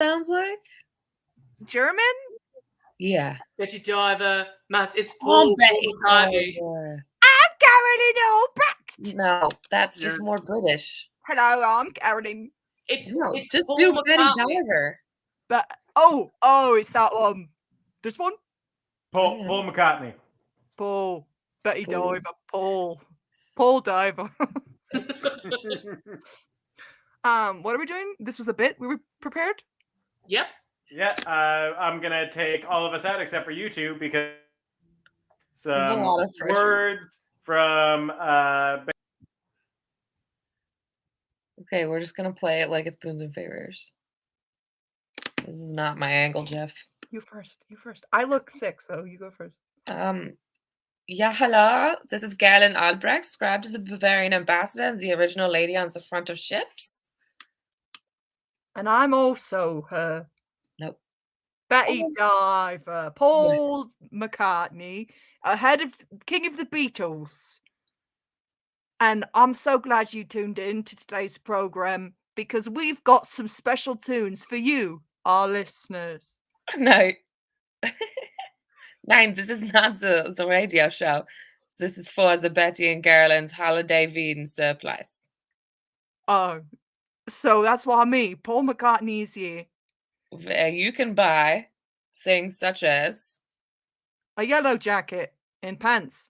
sounds like? German? Yeah. Betty Diver, it's Paul Betty McCartney. Diver. I'm Geralyn Albrecht. No, that's just more British. Hello, I'm Geralyn. It's just Paul do Betty McCartney. Diver. But it's that one. This one? Paul McCartney. Paul. Betty Diver. Paul Diver. What are we doing? This was a bit. We were prepared? Yep. Yeah, I'm gonna take all of us out except for you two because some words from Okay, we're just gonna play it like it's Boons and Favors. This is not my angle, Jeff. You first. I look sick, so you go first. Yeah, hello. This is Geralyn Albrecht, described as a Bavarian ambassador and the original lady on the front of ships. And I'm also her. Nope. Betty Diver. Paul McCartney, ahead of King of the Beatles. And I'm so glad you tuned in to today's program because we've got some special tunes for you, our listeners. No. Nein, this is not the radio show. This is for the Betty and Geralyn's Holiday-ween surplus. Oh, so that's what I mean. Paul McCartney is here. Where you can buy things such as a yellow jacket and pants.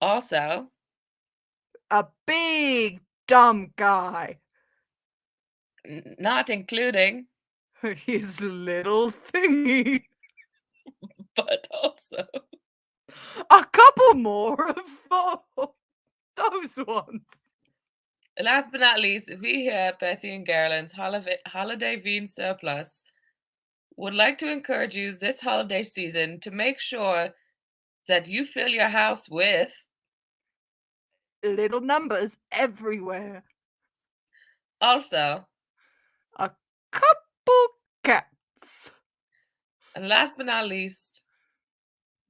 Also, a big dumb guy. Not including his little thingy. But also a couple more of those ones. Last but not least, we here at Betty and Geralyn's Holiday-ween surplus would like to encourage you this holiday season to make sure that you fill your house with little numbers everywhere. Also, a couple cats. And last but not least,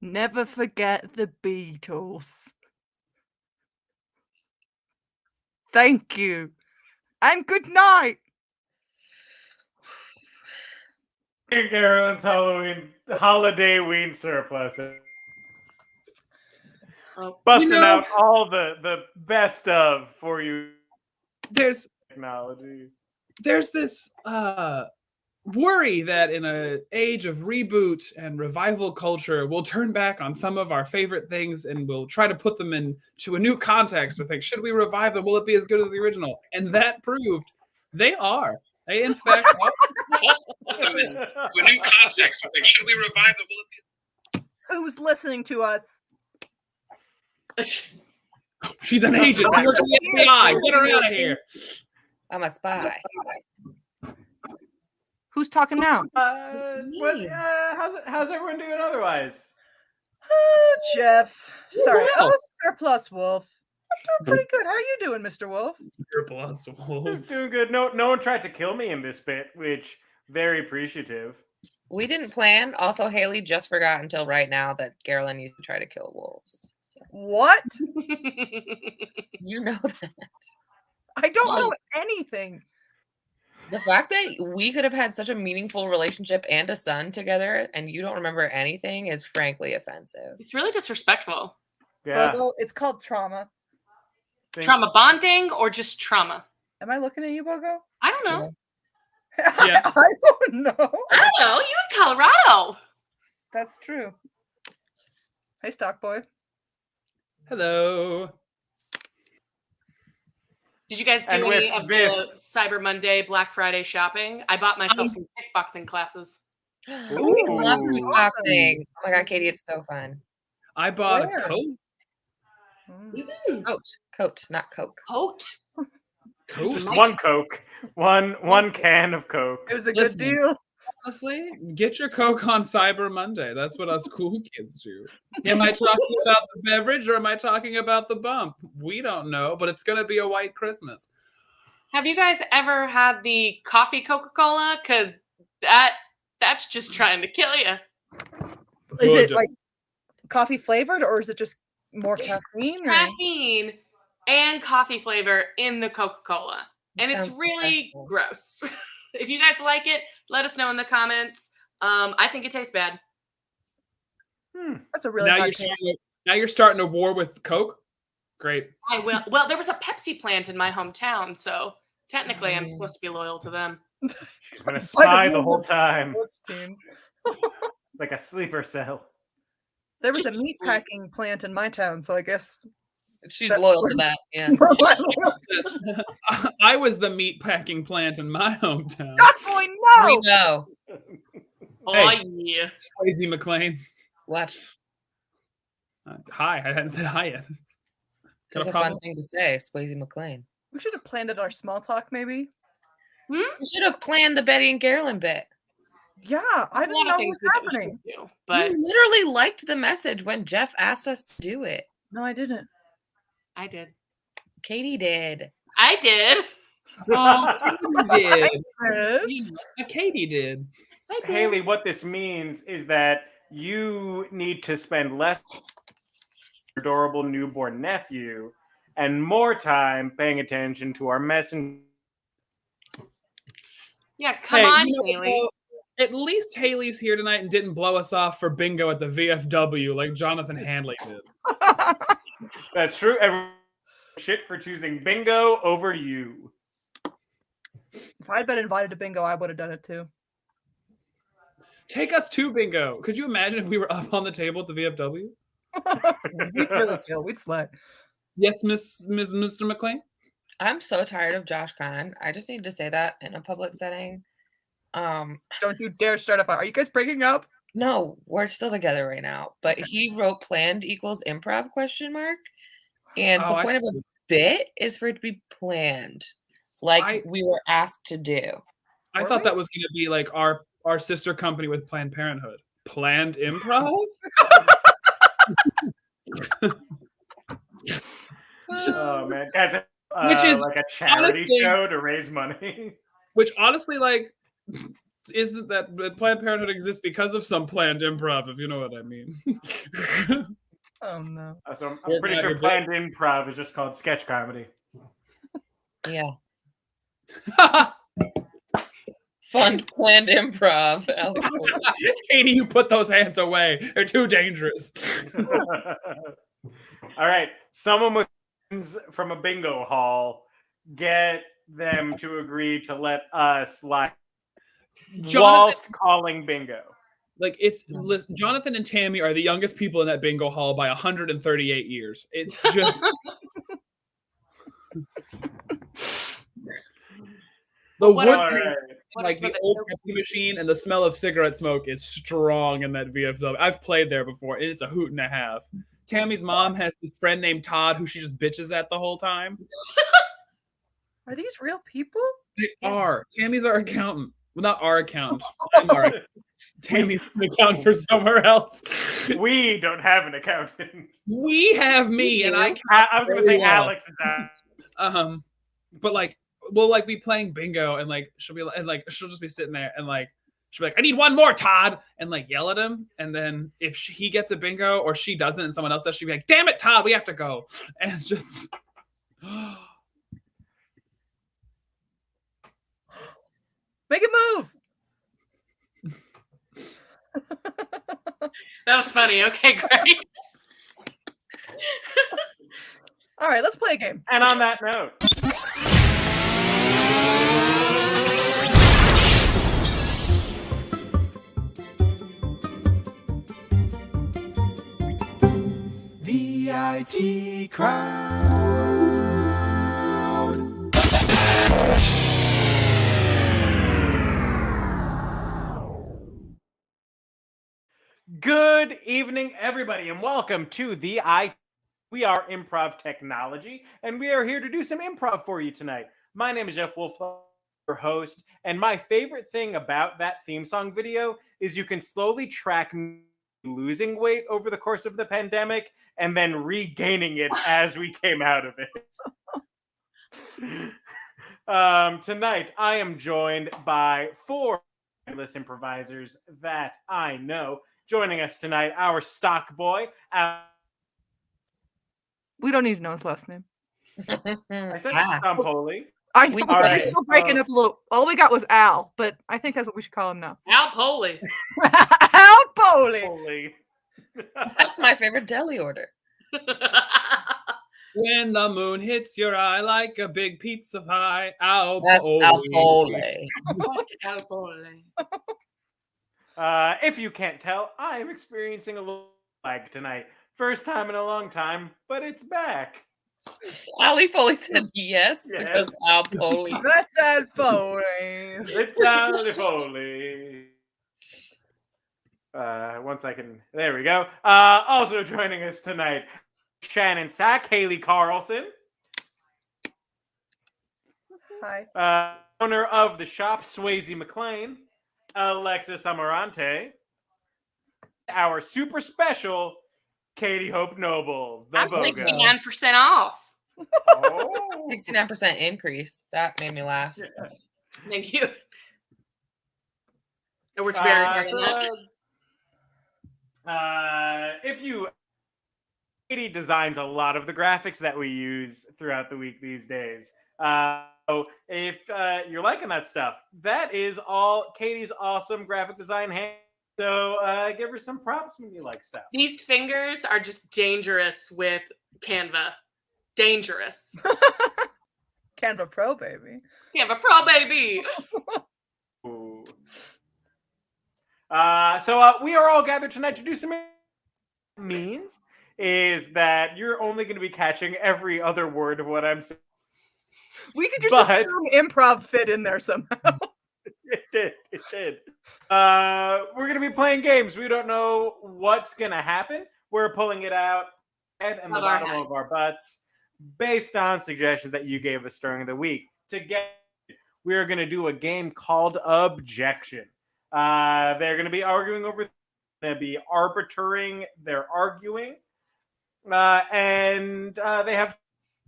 never forget the Beatles. Thank you. And good night. Geralyn's Holiday-ween surplus. Busting out all the best of for you. There's technology. There's this worry that in an age of reboot and revival culture, we'll turn back on some of our favorite things and we'll try to put them into a new context or think, should we revive them? Will it be as good as the original? And that proved they are. They, in fact, are. Put them into a new context or think, should we revive them? Will it be? Who's listening to us? She's an agent. She works for the FBI. Get her out of here. I'm a spy. Who's talking now? How's everyone doing otherwise? Jeff. Sorry. Surplus Wolf. I'm doing pretty good. How are you doing, Mr. Wolf? Surplus Wolf. I'm doing good. No one tried to kill me in this bit, which very appreciative. We didn't plan. Also, Haley just forgot until right now that Geralyn used to try to kill wolves. So. What? You know that. I don't know anything. The fact that we could have had such a meaningful relationship and a son together and you don't remember anything is frankly offensive. It's really disrespectful. Yeah. Bogo, it's called trauma. Trauma bonding or just trauma? Am I looking at you, Bogo? I don't know. Yeah. I don't know. I don't know. You in Colorado. That's true. Hey, Stock Boy. Hello. Did you guys do any of the Cyber Monday, Black Friday shopping? I bought myself some kickboxing classes. Ooh, I love kickboxing. Oh my god, Katie, it's so fun. I bought a coat. Coat, not Coke. Coat. Just one Coke. One can of Coke. It was a good deal. Honestly, get your Coke on Cyber Monday. That's what us cool kids do. Am I talking about the beverage or am I talking about the bump? We don't know, but it's going to be a white Christmas. Have you guys ever had the coffee Coca-Cola? Because that's just trying to kill you. Is it like coffee flavored or is it just more caffeine? Caffeine and coffee flavor in the Coca-Cola. And it's really gross. If you guys like it, let us know in the comments. I think it tastes bad. That's a really hot take. Now you're starting a war with Coke? Great. I will. Well, there was a Pepsi plant in my hometown, so technically I'm supposed to be loyal to them. She's been a spy the whole time. Sports teams. Like a sleeper cell. There was a meat packing plant in my town, so I guess she's loyal to that. Yeah. I was the meat packing plant in my hometown. God boy, no! We know. Oh Hey. yeah. Swayze McLean. What? Hi, I hadn't said hi yet. It's a fun thing to say, Swayze McLean. We should have planned it our small talk, maybe. We should have planned the Betty and Geralyn bit. Yeah, I didn't know what was happening. But we literally liked the message when Jeff asked us to do it. No, I didn't. I did. Katie did. I did. Katie did. Haley, what this means is that you need to spend less time with your adorable newborn nephew and more time paying attention to our messenger. Yeah, come on, Haley. So at least Haley's here tonight and didn't blow us off for bingo at the VFW like Jonathan Handley did. That's true. Everyone shit for choosing bingo over you. If I'd been invited to bingo, I would have done it too. Take us to bingo. Could you imagine if we were up on the table at the VFW? We'd really kill. We'd slay. Yes, Mr. McLean? I'm so tired of Josh Kahn. I just need to say that in a public setting. Don't you dare start a fight. Are you guys breaking up? No, we're still together right now. But he wrote planned equals improv ? And the point of a bit is for it to be planned. Like we were asked to do. I thought that was going to be like our sister company with Planned Parenthood. Planned Improv? Oh man, guys, which is like a charity honestly, show to raise money. Which honestly, like, isn't that Planned Parenthood exists because of some planned improv, if you know what I mean. Oh no! So I'm pretty sure Planned Improv is just called sketch comedy. Yeah. Fund Planned Improv. Katie, you put those hands away. They're too dangerous. All right. Someone with friends from a bingo hall, get them to agree to let us whilst calling bingo. Like Jonathan and Tammy are the youngest people in that bingo hall by 138 years. It's just the wood, like the old coffee machine and the smell of cigarette smoke is strong in that VFW. I've played there before, and it's a hoot and a half. Tammy's mom has this friend named Todd who she just bitches at the whole time. Are these real people? They are. Tammy's our accountant. Well, not our accountant. I'm our accountant. Tammy's an accountant for somewhere else. We don't have an accountant. We have me, and I was going to say Alex is that. But like, we'll like be playing bingo, and like she'll just be sitting there, and like she'll be like, "I need one more, Todd," and like yell at him. And then if he gets a bingo or she doesn't, and someone else does, she'll be like, "Damn it, Todd, we have to go." And it's just. Make a move. That was funny. Okay, great. All right, let's play a game. And on that note. The IT crowd. Good evening, everybody, and welcome to the We are Improv Technology, and we are here to do some improv for you tonight. My name is Jeff Wolf, your host, and my favorite thing about that theme song video is you can slowly track me losing weight over the course of the pandemic and then regaining it as we came out of it. Tonight, I am joined by 4 fabulous improvisers that I know. Joining us tonight, our stock boy. We don't need to know his last name. I said Stompoli. I know, We but All you're right, still breaking up a little. All we got was Al, but I think that's what we should call him now. Al Poli. Al Poli. Holy. That's my favorite deli order. When the moon hits your eye like a big pizza pie, Al That's Al Poli. Poli. Al Poli. If you can't tell, I am experiencing a little lag tonight. First time in a long time, but it's back. Ali Foley said yes, Yes. because Al Poli. That's Al Poli. It's Ali Foley. Once I can, there we go. Also joining us tonight, Shannon Sack, Haley Carlson, Hi. owner of the shop Swayze McLean, Alexis Amarante, our super special Katie Hope Noble, the I'm BOGO. 69% off. Oh. 69% increase. That made me laugh. Thank you. I worked very hard on that. If you, Katie designs a lot of the graphics that we use throughout the week these days. So if you're liking that stuff, that is all Katie's awesome graphic design hand. So give her some props when you like stuff. These fingers are just dangerous with Canva. Dangerous. Canva Pro, baby. Canva Pro, baby. Ooh. So we are all gathered tonight to do some means is that you're only going to be catching every other word of what I'm saying. We could just assume improv fit in there somehow. It did. We're going to be playing games. We don't know what's going to happen. We're pulling it out head and the bottom of our butts based on suggestions that you gave us during the week. Together, we are going to do a game called Objection. They're going to be arguing over, going to be arbitering their arguing, and they have to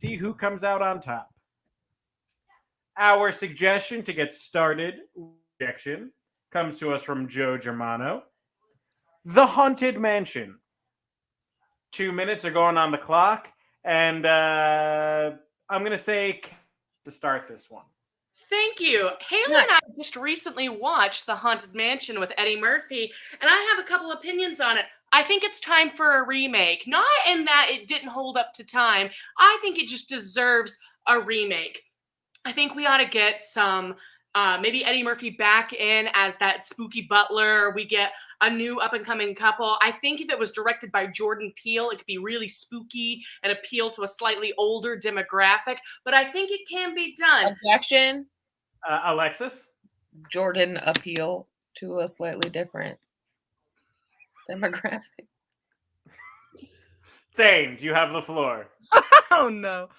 see who comes out on top. Our suggestion to get started, objection, comes to us from Joe Germano. The Haunted Mansion. 2 minutes are going on the clock, and I'm going to say to start this one. Thank you. Haley and I just recently watched The Haunted Mansion with Eddie Murphy, and I have a couple opinions on it. I think it's time for a remake. Not in that it didn't hold up to time. I think it just deserves a remake. I think we ought to get some, maybe Eddie Murphy back in as that spooky butler. We get a new up-and-coming couple. I think if it was directed by Jordan Peele, it could be really spooky and appeal to a slightly older demographic. But I think it can be done. Objection. Alexis? Jordan appeal to a slightly different demographic. Zane, you have the floor. Oh, no.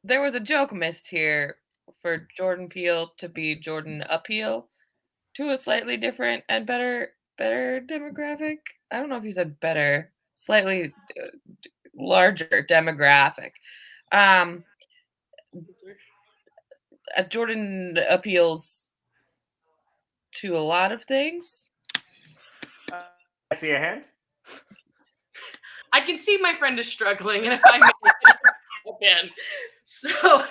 There was a joke missed here for Jordan Peele to be Jordan appeal to a slightly different and better demographic. I don't know if you said better, slightly larger demographic. Jordan appeals to a lot of things. I see a hand. I can see my friend is struggling, and if I may, again. So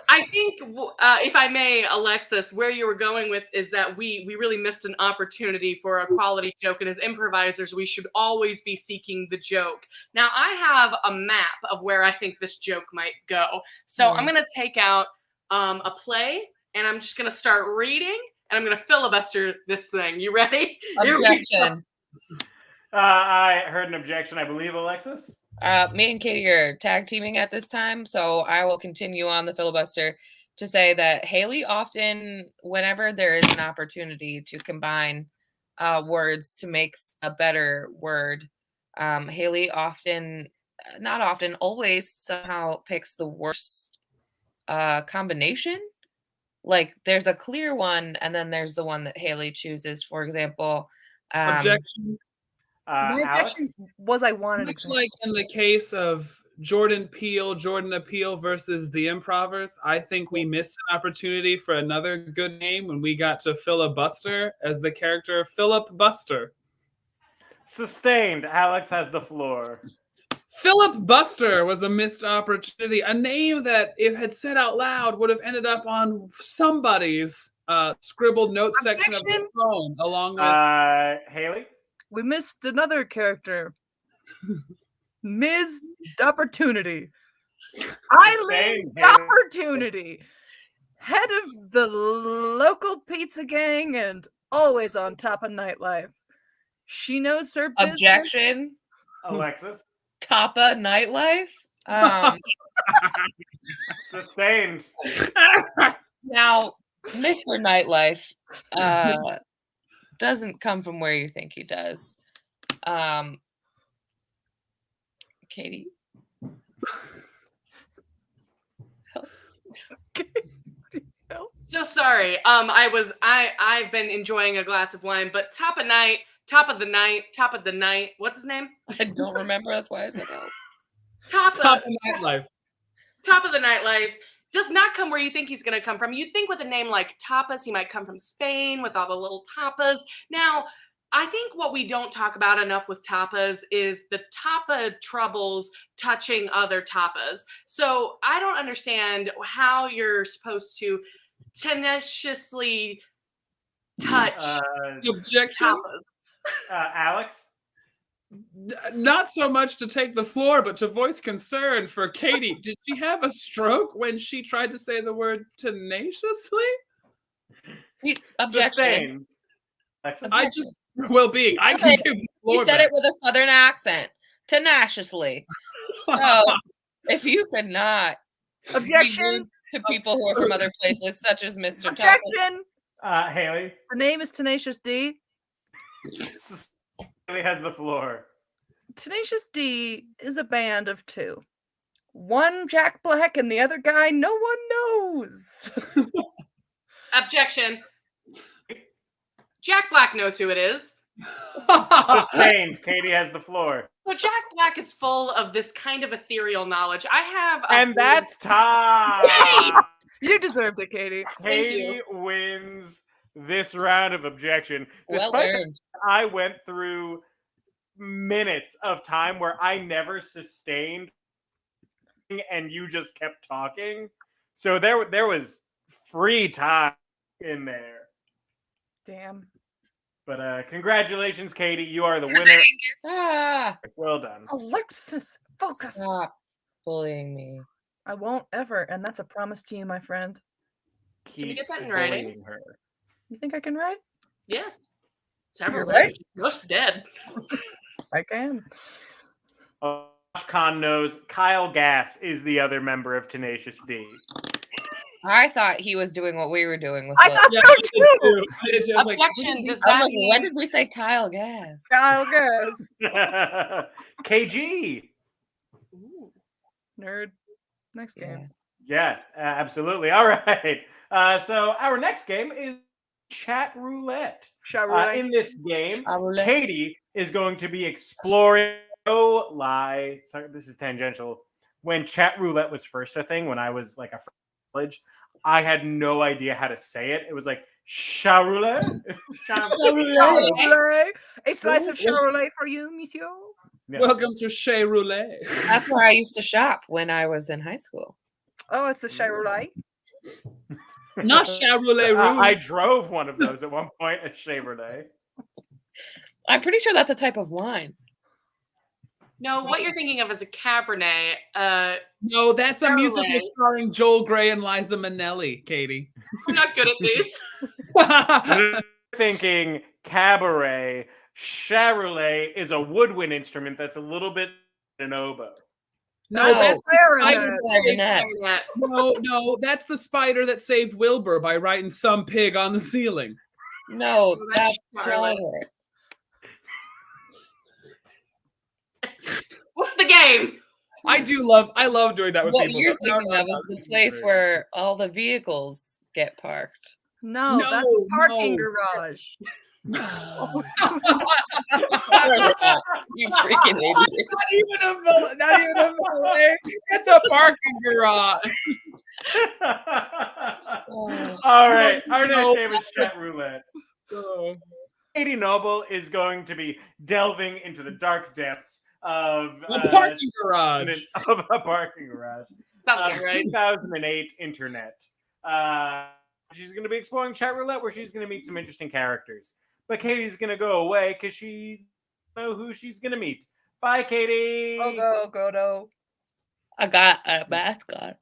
I think, if I may, Alexis, where you were going with is that we really missed an opportunity for a quality joke, and as improvisers, we should always be seeking the joke. Now, I have a map of where I think this joke might go. So I'm going to take out a play, and I'm just going to start reading, and I'm going to filibuster this thing. You ready? Objection. I heard an objection, I believe, Alexis. Me and Katie are tag teaming at this time, so I will continue on the filibuster to say that Haley often, whenever there is an opportunity to combine words to make a better word, Haley often, not often, always somehow picks the worst combination. Like there's a clear one, and then there's the one that Haley chooses. For example, Objection. My objection was I wanted Much like in the case of Jordan Appeal versus the Improvers, I think we missed an opportunity for another good name when we got to filibuster as the character Philip Buster. Sustained. Alex has the floor. Philip Buster was a missed opportunity. A name that, if had said out loud, would have ended up on somebody's scribbled note section of their Objection. phone, along with Haley? We missed another character. Ms. Opportunity. Eileen Sustained, Haley. Opportunity. Head of the local pizza gang and always on top of nightlife. She knows her business. Objection. Alexis? Tapa nightlife. Sustained. Now, Mr. Nightlife doesn't come from where you think he does. Katie. So sorry. I've been enjoying a glass of wine, but top of the night. What's his name? I don't remember. That's why I said oh. Top of Nightlife. Top of the Nightlife does not come where you think he's going to come from. You'd think with a name like Tapas, he might come from Spain with all the little tapas. Now, I think what we don't talk about enough with tapas is the tapa troubles touching other tapas. So I don't understand how you're supposed to tenaciously touch Objection. tapas. Alex? Not so much to take the floor, but to voice concern for Katie. Did she have a stroke when she tried to say the word tenaciously? Objection. Sustained. Alexis? I just well-being. I can give the floor He said back. it with a southern accent, tenaciously. So, if you could not be Objection. rude to people who are from other places, such as Mr. Tapa. Objection. Haley? Her name is Tenacious D. Haley has the floor. Tenacious D is a band of two. One Jack Black and the other guy no one knows. Objection. Jack Black knows who it is. Sustained. Katie has the floor. So Jack Black is full of this kind of ethereal knowledge. I have a And that's time. You deserved it, Katie. Katie wins this round of objection. Well Despite that, earned. I went through minutes of time where I never sustained and you just kept talking. So there was free time in there. Damn. But congratulations, Katie. You are the winner. Ah, Well done. Alexis, focus. stop bullying me. I won't ever, and that's a promise to you, my friend. Can we Keep get that in writing? bullying her. You think I can write? Yes. Several You're right. days. Most dead. I can. Josh Khan knows Kyle Gass is the other member of Tenacious D. I thought he was doing what we were doing with I the- thought Yeah, so I did too. too. I was like, Objection. Does I was that like, mean when did we say Kyle Gass? Kyle Gass. KG. Ooh. Nerd. Next game. Yeah, absolutely. All right. So our next game is Chat Roulette. Shall we? In this game, I will- Katie is going to be exploring. No lie. Sorry, this is tangential. When Chat Roulette was first a thing, when I was like a college, I had no idea how to say it. It was like Charolais. Charolais. A slice of Charolais for you, monsieur. Yeah. welcome to Chez Roulette. That's where I used to shop when I was in high school. Oh, it's a Charolais. Not Chez Roulette I Rouge. drove one of those at one point, a Chevrolet. I'm pretty sure that's a type of wine. No, what you're thinking of is a Cabernet. No, that's a musical Roulette. starring Joel Grey and Liza Minnelli, Katie. We're not good at these. You're thinking cabaret. Charolais is a woodwind instrument that's a little bit an oboe. No, that's the clarinet. spider. Clarinet. No, that's the spider that saved Wilbur by writing some pig on the ceiling. No, that's Charlotte. Charlotte. What's the game? I love doing that with What people. you're but no, thinking no, of no, is the no, place no. where all the vehicles get parked. No, No, that's a parking no. garage. You freaking idiot. Not even a bullet. It's a parking garage. Oh. All right. Our next No. game is Chat Roulette. Katie Noble is going to be delving into the dark depths of A parking garage. of a parking garage. Sounds right. 2008 internet. She's going to be exploring chat roulette, where she's going to meet some interesting characters. But Katie's going to go away because she doesn't know who she's going to meet. Bye, Katie. Oh, go. I got a mascot.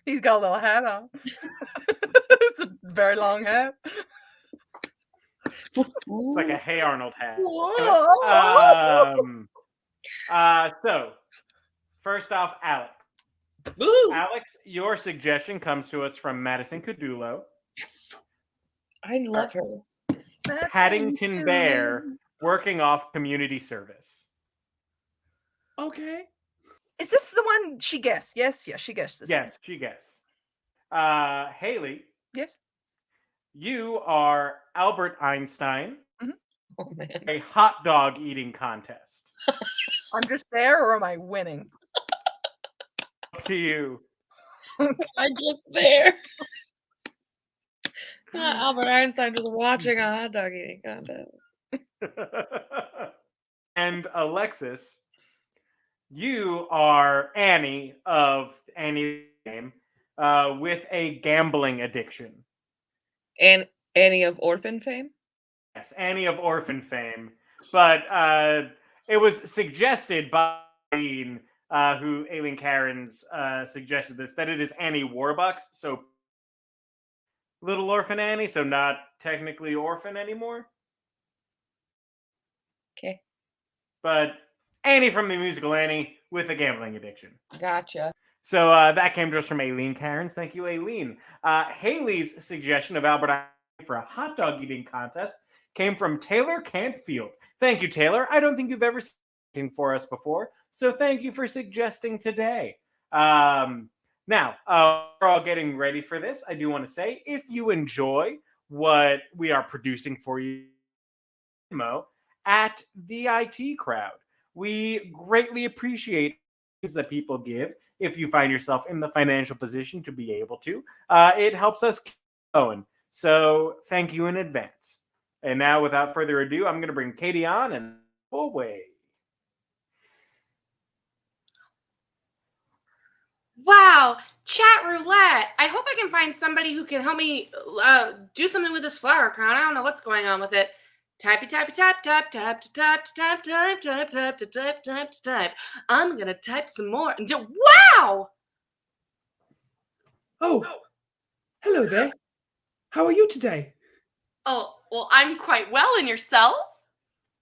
He's got a little hat on. It's a very long hat. It's like a Hey Arnold hat. Whoa. So, first off, Alex. Ooh. Alex, your suggestion comes to us from Madison Cadulo. I love her. Paddington Bear working off community service. Okay. Is this the one she guessed? Yes, she guessed this. Yes, she guessed. Haley, Yes. you are Albert Einstein, Oh man. a hot dog eating contest. I'm just there, or am I winning? Up to you. I'm just there. Albert Einstein was watching a hot dog eating contest. And Alexis, you are Annie of Annie's Game with a gambling addiction. And Annie of Orphan fame? Yes, Annie of Orphan fame. But it was suggested by who Aileen Cairns suggested this, that it is Annie Warbucks, so Little Orphan Annie, so not technically orphan anymore. Okay. But Annie from the musical Annie with a gambling addiction. Gotcha. So that came to us from Aileen Cairns. Thank you, Aileen. Haley's suggestion of Albert Einstein for a hot dog eating contest came from Taylor Cantfield. Thank you, Taylor. I don't think you've ever seen anything for us before, so thank you for suggesting today. Now, we're all getting ready for this. I do want to say, if you enjoy what we are producing for you at the IT Crowd, we greatly appreciate that people give. If you find yourself in the financial position to be able to, it helps us keep going. So thank you in advance. And now, without further ado, I'm going to bring Katie on and away. Wow, chat roulette. I hope I can find somebody who can help me do something with this flower crown. I don't know what's going on with it. Typey, typey, type, type, type, type, type, type, type, type, type, type, type. I'm gonna type some more. Wow! Oh, hello there. How are you today? Oh, well, I'm quite well, and yourself?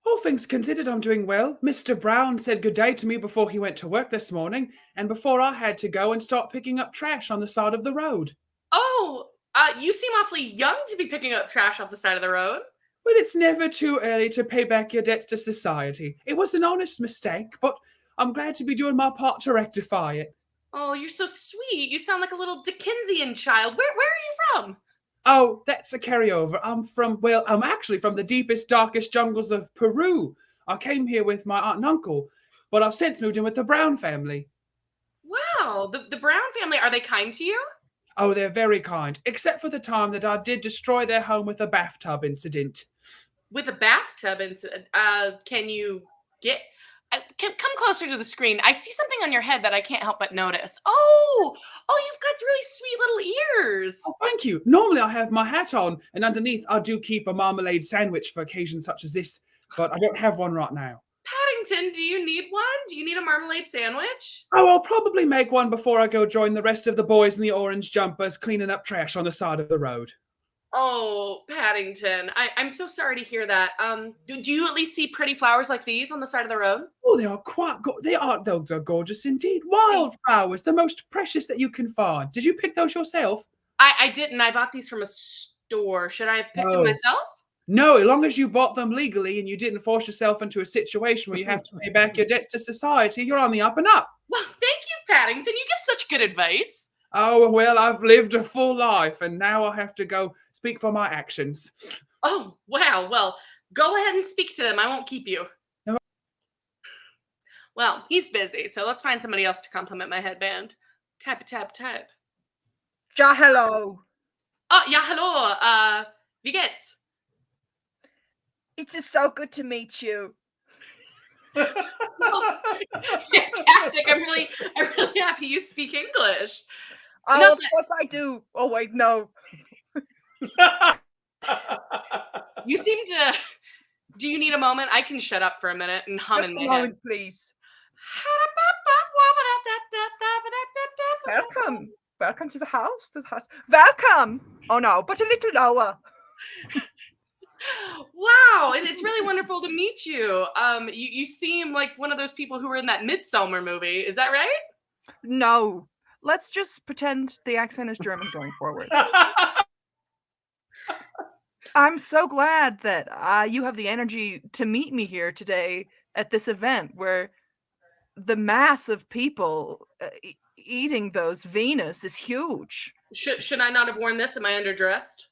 All things considered, I'm doing well. Mr. Brown said good day to me before he went to work this morning, and before I had to go and start picking up trash on the side of the road. Oh, you seem awfully young to be picking up trash off the side of the road. Well, it's never too early to pay back your debts to society. It was an honest mistake, but I'm glad to be doing my part to rectify it. Oh, you're so sweet. You sound like a little Dickensian child. Where are you from? Oh, that's a carryover. I'm actually from the deepest, darkest jungles of Peru. I came here with my aunt and uncle, but I've since moved in with the Brown family. Wow, the Brown family, are they kind to you? Oh, they're very kind, except for the time that I did destroy their home with a bathtub incident. With a bathtub incident? Can you get... come closer to the screen. I see something on your head that I can't help but notice. Oh, you've got really sweet little ears. Oh, thank you. Normally I have my hat on, and underneath I do keep a marmalade sandwich for occasions such as this, but I don't have one right now. Paddington, do you need one? Do you need a marmalade sandwich? Oh, I'll probably make one before I go join the rest of the boys in the orange jumpers cleaning up trash on the side of the road. Oh, Paddington, I'm so sorry to hear that. Do you at least see pretty flowers like these on the side of the road? Oh, they are those are gorgeous indeed. Wildflowers, the most precious that you can find. Did you pick those yourself? I didn't. I bought these from a store. Should I have picked them myself? No, as long as you bought them legally and you didn't force yourself into a situation where you have to pay back your debts to society, you're on the up and up. Well, thank you, Paddington. You give such good advice. Oh, well, I've lived a full life and now I have to go speak for my actions. Oh, wow. Well, go ahead and speak to them. I won't keep you. No. Well, he's busy, so let's find somebody else to compliment my headband. Tap, tap, tap. Ja, hello. Oh, ja, hallo. Wie geht's? It is so good to meet you. Fantastic. I'm really happy you speak English. Oh, of course I do. Oh, wait, no. You seem to... Do you need a moment? I can shut up for a minute and hum Just in a my moment, head. please. Welcome. Welcome to the house. Welcome. Oh, no, but a little lower. Wow, it's really wonderful to meet you. You seem like one of those people who were in that Midsummer movie. Is that right? No. Let's just pretend the accent is German going forward. I'm so glad that you have the energy to meet me here today at this event where the mass of people eating those Venus is huge. Should I not have worn this? Am I underdressed?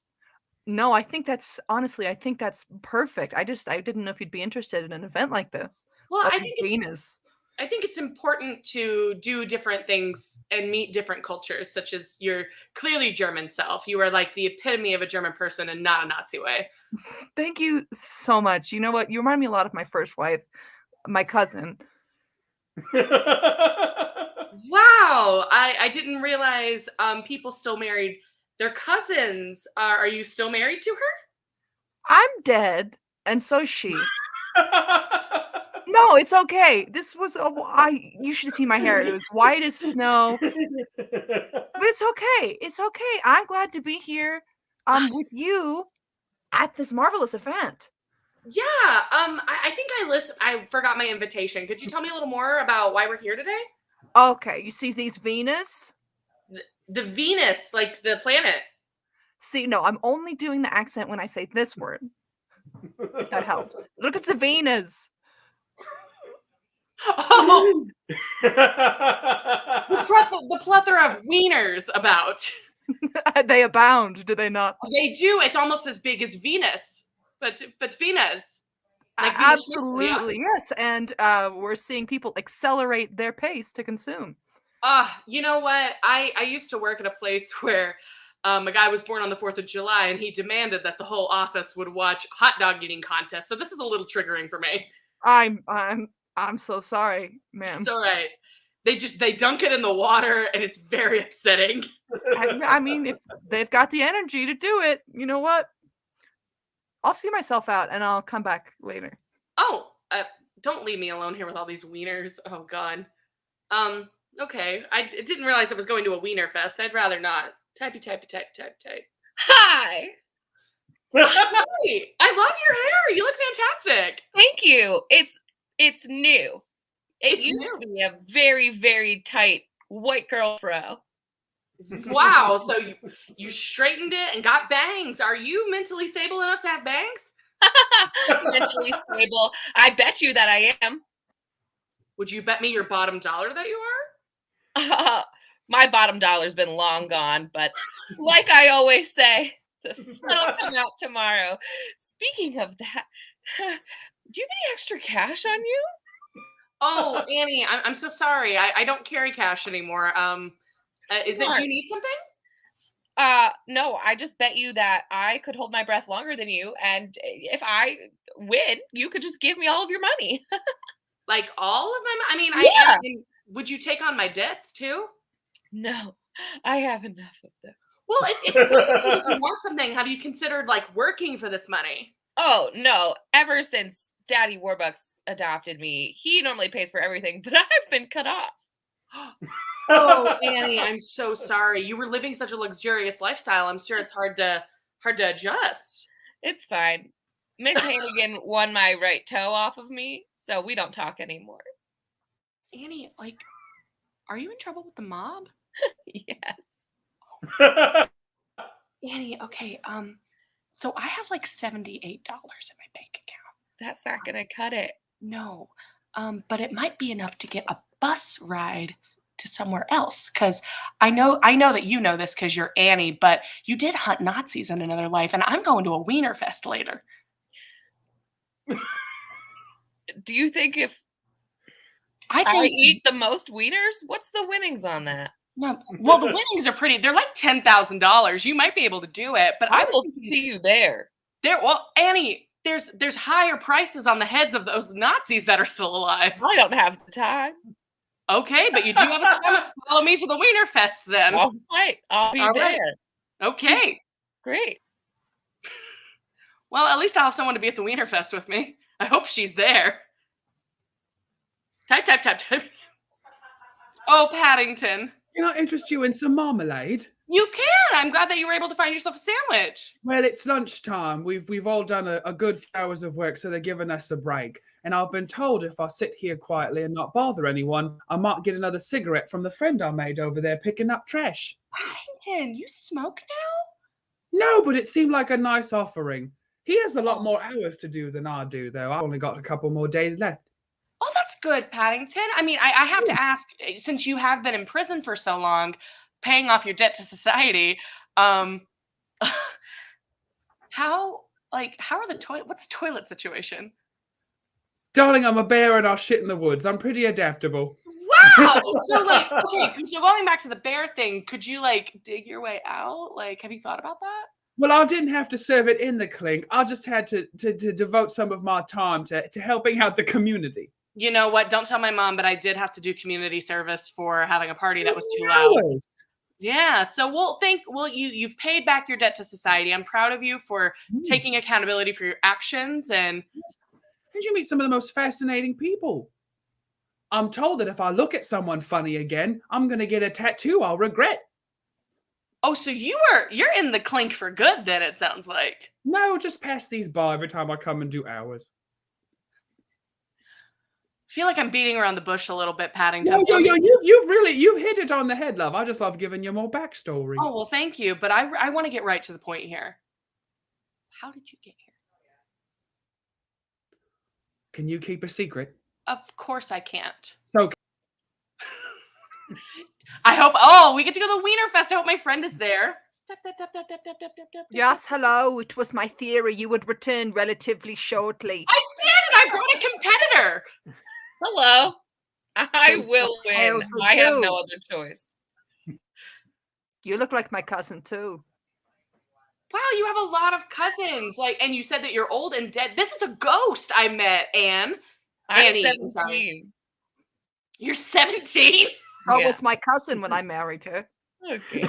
No, I think that's honestly, I think that's perfect. I didn't know if you'd be interested in an event like this. Well, All I these think Venus. I think it's important to do different things and meet different cultures, such as your clearly German self. You are like the epitome of a German person and not a Nazi way. Thank you so much. You know what? You remind me a lot of my first wife, my cousin. Wow, I didn't realize people still married their cousins. Are you still married to her? I'm dead, and so is she. No, it's okay. This was you should see my hair. It was white as snow. But it's okay. It's okay. I'm glad to be here with you at this marvelous event. Yeah, I think I forgot my invitation. Could you tell me a little more about why we're here today? Okay, you see these Venus? The Venus, like the planet. See, no, I'm only doing the accent when I say this word. If that helps. Look at the Venus. Oh, the plethora of wieners about. They abound, do they not? They do. It's almost as big as Venus, but Venus. Like absolutely, yes. And we're seeing people accelerate their pace to consume. You know what? I used to work at a place where a guy was born on the 4th of July, and he demanded that the whole office would watch hot dog eating contests. So this is a little triggering for me. I'm so sorry, ma'am. It's all right. They dunk it in the water, and it's very upsetting. I mean, if they've got the energy to do it, you know what? I'll see myself out, and I'll come back later. Oh, don't leave me alone here with all these wieners. Oh God. Okay. I didn't realize I was going to a wiener fest. I'd rather not. Type. Hi. Hi. I love your hair. You look fantastic. Thank you. It's new. It It's used new. to be a very, very tight white girl fro. Wow. So you straightened it and got bangs. Are you mentally stable enough to have bangs? Mentally stable. I bet you that I am. Would you bet me your bottom dollar that you are? My bottom dollar's been long gone, but like I always say, the sun will come out tomorrow. Speaking of that, do you have any extra cash on you? Oh, Annie, I'm so sorry. I don't carry cash anymore. Do you need something? No, I just bet you that I could hold my breath longer than you, and if I win, you could just give me all of your money. Like all of my money? I mean, would you take on my debts too? No, I have enough of them. Well, if you want something, have you considered like working for this money? Oh, no. Ever since Daddy Warbucks adopted me, he normally pays for everything, but I've been cut off. Oh, Annie, I'm so sorry. You were living such a luxurious lifestyle. I'm sure it's hard to adjust. It's fine. Miss Hannigan won my right toe off of me, so we don't talk anymore. Annie, like, are you in trouble with the mob? Yes. Annie, okay, so I have like $78 in my bank account. That's not gonna cut it. No, but it might be enough to get a bus ride to somewhere else. Because I know that you know this because you're Annie, but you did hunt Nazis in another life, and I'm going to a wiener fest later. Do you think if I eat the most wieners, what's the winnings on that? No, well, the winnings are pretty. They're like $10,000. You might be able to do it, but I will see you there. Well, Annie, there's higher prices on the heads of those Nazis that are still alive. I don't have the time. Okay, but you do have a time. Follow me to the Wiener Fest then. All right, I'll be All there. right. Okay. Great. Well, at least I'll have someone to be at the Wiener Fest with me. I hope she's there. Type. Oh, Paddington. Can I interest you in some marmalade? You can. I'm glad that you were able to find yourself a sandwich. Well, it's lunchtime. We've all done a good few hours of work, so they're giving us a break. And I've been told if I sit here quietly and not bother anyone, I might get another cigarette from the friend I made over there picking up trash. Paddington, you smoke No, but it seemed like a nice offering. He has a lot more hours to do than I do, though. I've only got a couple more days left. Oh, that's good, Paddington. I mean, I have to ask, since you have been in prison for so long, paying off your debt to society, how are the what's the toilet situation? Darling, I'm a bear and I'll shit in the woods. I'm pretty adaptable. Wow! So okay, so going back to the bear thing, could you dig your way out? Have you thought about that? Well, I didn't have to serve it in the clink. I just had to devote some of my time to helping out the community. You know what? Don't tell my mom, but I did have to do community service for having a party that was too loud. Yeah. So you've paid back your debt to society. I'm proud of you for taking accountability for your actions. And you meet some of the most fascinating people. I'm told that if I look at someone funny again, I'm going to get a tattoo I'll regret. Oh, so you're in the clink for good then, it sounds like. No, just pass these by every time I come and do hours. I feel like I'm beating around the bush a little bit, Paddington. No, you've hit it on the head, love. I just love giving you more backstory. Oh, well, thank you. But I want to get right to the point here. How did you get here? Can you keep a secret? Of course I can't. So I hope, we get to go to the Wiener Fest. I hope my friend is there. Yes, hello. It was my theory you would return relatively shortly. I did, and I brought a competitor. Hello. I will win. How's it I have do? no other choice. You look like my cousin too. Wow, you have a lot of cousins. And you said that you're old and dead. This is a ghost I met, Anne. I'm Annie, 17. You're 17? So Yeah. was my cousin when I married her. Okay.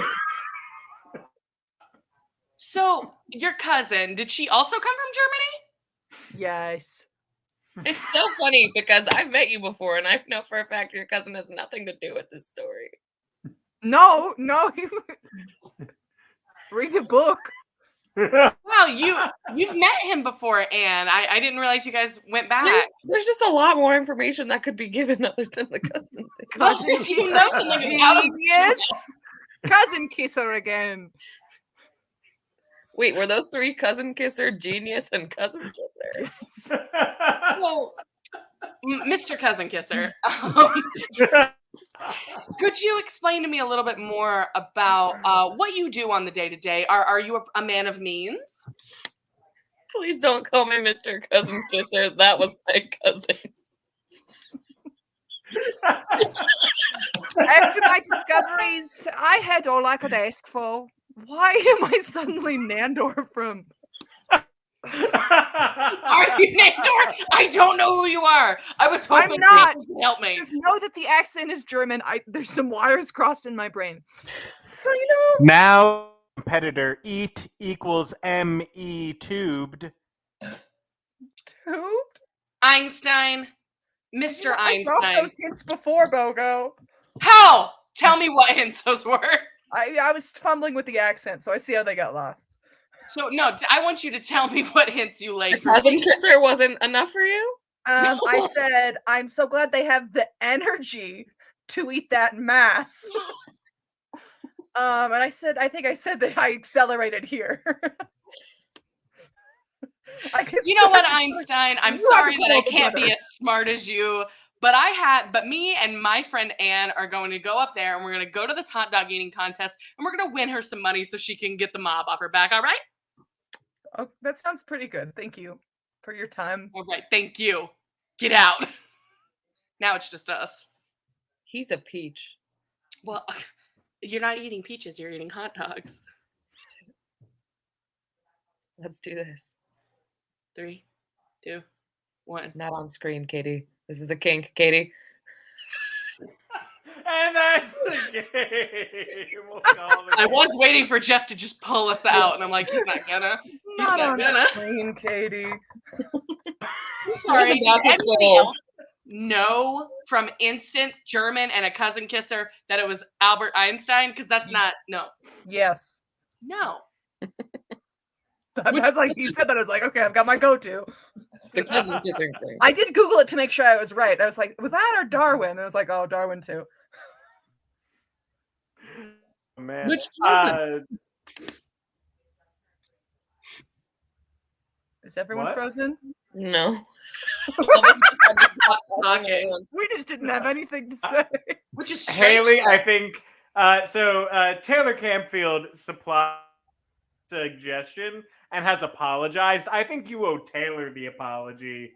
So, your cousin, did she also come from Germany? Yes. It's so funny because I've met you before and I know for a fact your cousin has nothing to do with this story. No. Read the book. Wow, you've met him before, Anne. I didn't realize you guys went back. There's just a lot more information that could be given other than the cousin thing. Cousin You know something about him. Genius. Cousin kisser again. Wait, were those three cousin kisser, genius, and cousin kisser? Well, Mr. Cousin Kisser, could you explain to me a little bit more about what you do on the day-to-day? Are you a man of means? Please don't call me Mr. Cousin Kisser. That was my cousin. After my discoveries, I had all I could ask for. Why am I suddenly Nandor from? Are you Nandor? I don't know who you are. I was hoping I'm not. you could help me. Just know that the accent is German. There's some wires crossed in my brain. So Now, competitor, eat equals M-E tubed. Tubed? Einstein. Mr. I dropped Einstein. those hints before, Bogo. How? Tell me what hints those were. I was fumbling with the accent, so I see how they got lost. So, no, I want you to tell me what hints you laid The for cousin me. kisser wasn't enough for you? I said, I'm so glad they have the energy to eat that mass. And I think I said that I accelerated here. You know what, Einstein? I'm You have sorry to that I pull can't be together. as smart as you, but me and my friend Anne are going to go up there and we're going to go to this hot dog eating contest and we're going to win her some money so she can get the mob off her back. All right? Oh, that sounds pretty good. Thank you for your time. All right. Thank you. Get out. Now it's just us. He's a peach. Well, you're not eating peaches. You're eating hot dogs. Let's do this. 3, 2, 1. Not on screen, Katie. This is a kink, Katie. And that's the game. We'll call the I game. was waiting for Jeff to just pull us out, and I'm like, he's not gonna. Not not on gonna. screen, Katie. I'm sorry. It was about to Did anybody fall. else know from Instant German and a Cousin Kisser that it was Albert Einstein? Because that's not no. Yes. No. I was like, you said that. I was like, okay, I've got my go-to. The cousin kissing thing. I did Google it to make sure I was right. I was like, was that or Darwin? And I was like, oh, Darwin too. Man. Which cousin? Is everyone What? frozen? No. Okay. We just didn't have anything to say. Which is Haley, strange. I think. Taylor Campfield supplied suggestion and has apologized. I think you owe Taylor the apology.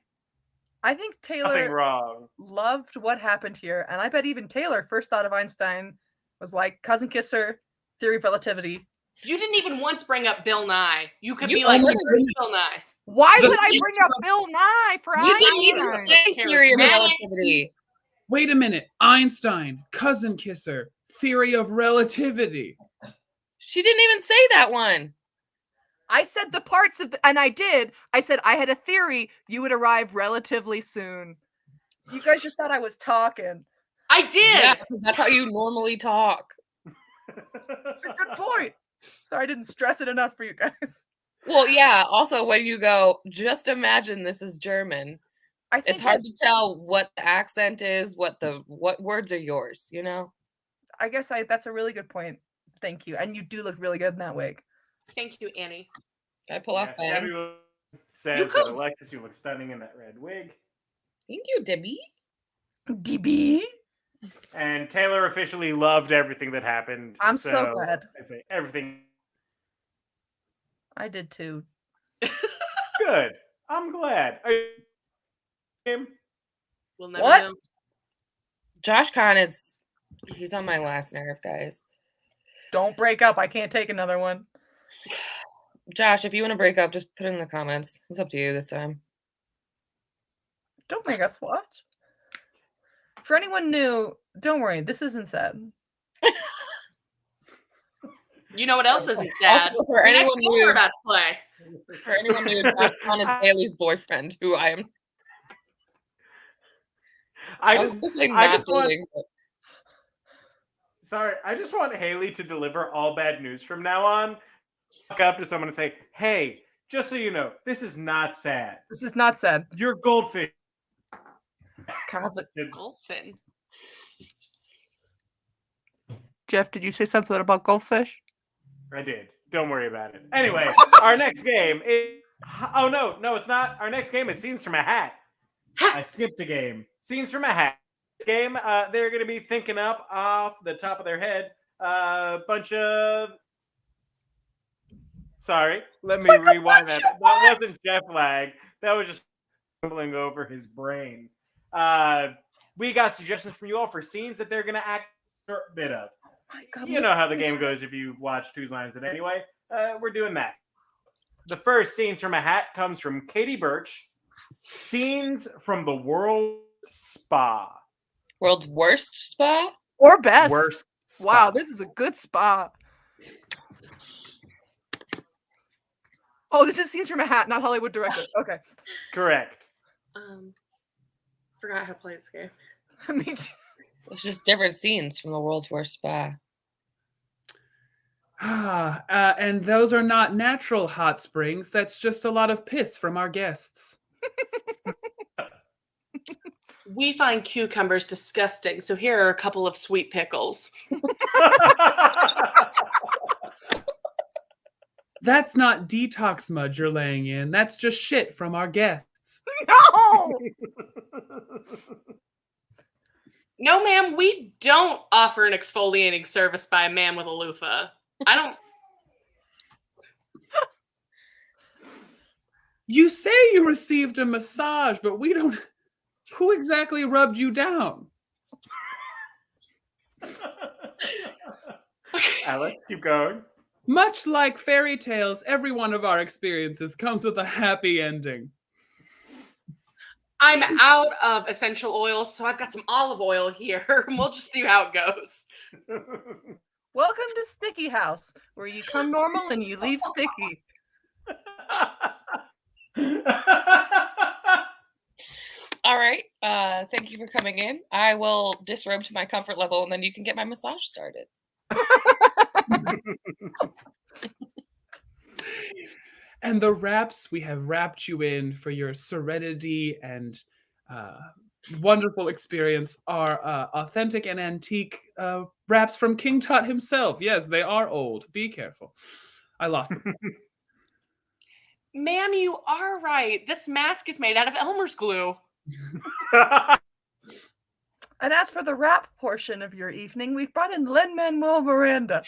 I think Nothing Taylor wrong. loved what happened here, and I bet even Taylor first thought of Einstein was like cousin kisser, theory of relativity. You didn't even once bring up Bill Nye. You could You be like, almost "Where's Bill Nye?" Why The would I thing bring up Bill Nye for You didn't even Einstein? say theory of Matt. relativity. Wait a minute. Einstein, cousin kisser, theory of relativity. She didn't even say that one. I said the parts of and I did. I said I had a theory you would arrive relatively soon. You guys just thought I was talking. I did. Yeah, because that's how you normally talk. That's a good point. Sorry I didn't stress it enough for you guys. Well, yeah. Also, when you go, just imagine this is German. I think It's hard to tell what the accent is, what words are yours. You know. I guess that's a really good point. Thank you. And you do look really good in that wig. Thank you, Annie. Can I pull off Yes, bangs? Debbie says that Alexis, you look stunning in that red wig. Thank you, Debbie. DB. And Taylor officially loved everything that happened. I'm so glad. I'd say everything I did too. good. I'm glad. Are you game? We'll never What? know. Josh Kahn he's on my last nerve, guys. Don't break up. I can't take another one. Josh, if you want to break up, just put it in the comments. It's up to you this time. Don't make us watch. For anyone new, don't worry. This isn't sad. You know what else isn't sad? Also, for The anyone next game new, we're about to play. for anyone new, Josh Kahn is Haley's boyfriend, who I am. I was just gonna say I not just want dating, but sorry, I just want Haley to deliver all bad news from now on. Walk up to someone and say, "Hey, just so you know, this is not sad. This is not sad. Your goldfish." Dolphin. Jeff, did you say something about goldfish? I did. Don't worry about it. Anyway, our next game is. Oh no, it's not. Our next game is Scenes from a Hat. I skipped a game. Scenes from a Hat. This game, they're going to be thinking up off the top of their head a bunch of. Sorry, let me rewind that. That wasn't Jeff lag. That was just stumbling over his brain. We got suggestions from you all for scenes that they're going to act a short bit of. You know how the game goes if you've watched Whose Lines It Anyway. We're doing that. The first Scenes from a Hat comes from Katie Birch. Scenes from the World Spa. world's worst spa? Or best. Worst spa. Wow, this is a good spa. Oh, this is Scenes from a Hat, not Hollywood directed. Okay. Correct. Forgot how to play this game. Me too. It's just different scenes from the world's worst spa. And those are not natural hot springs. That's just a lot of piss from our guests. We find cucumbers disgusting, so here are a couple of sweet pickles. That's not detox mud you're laying in. That's just shit from our guests. No! No, ma'am, we don't offer an exfoliating service by a man with a loofah. I don't. You say you received a massage, but we don't. Who exactly rubbed you down? Alex, keep going. Much like fairy tales, every one of our experiences comes with a happy ending. I'm out of essential oils, so I've got some olive oil here. We'll just see how it goes. Welcome to Sticky House, where you come normal and you leave sticky. All right. Thank you for coming in. I will disrobe to my comfort level, and then you can get my massage started. And the wraps, we have wrapped you in for your serenity and wonderful experience are authentic and antique wraps from King Tut himself. Yes, they are old. Be careful. I lost them. Ma'am, you are right. This mask is made out of Elmer's glue. And as for the rap portion of your evening, we've brought in Lin-Manuel Miranda.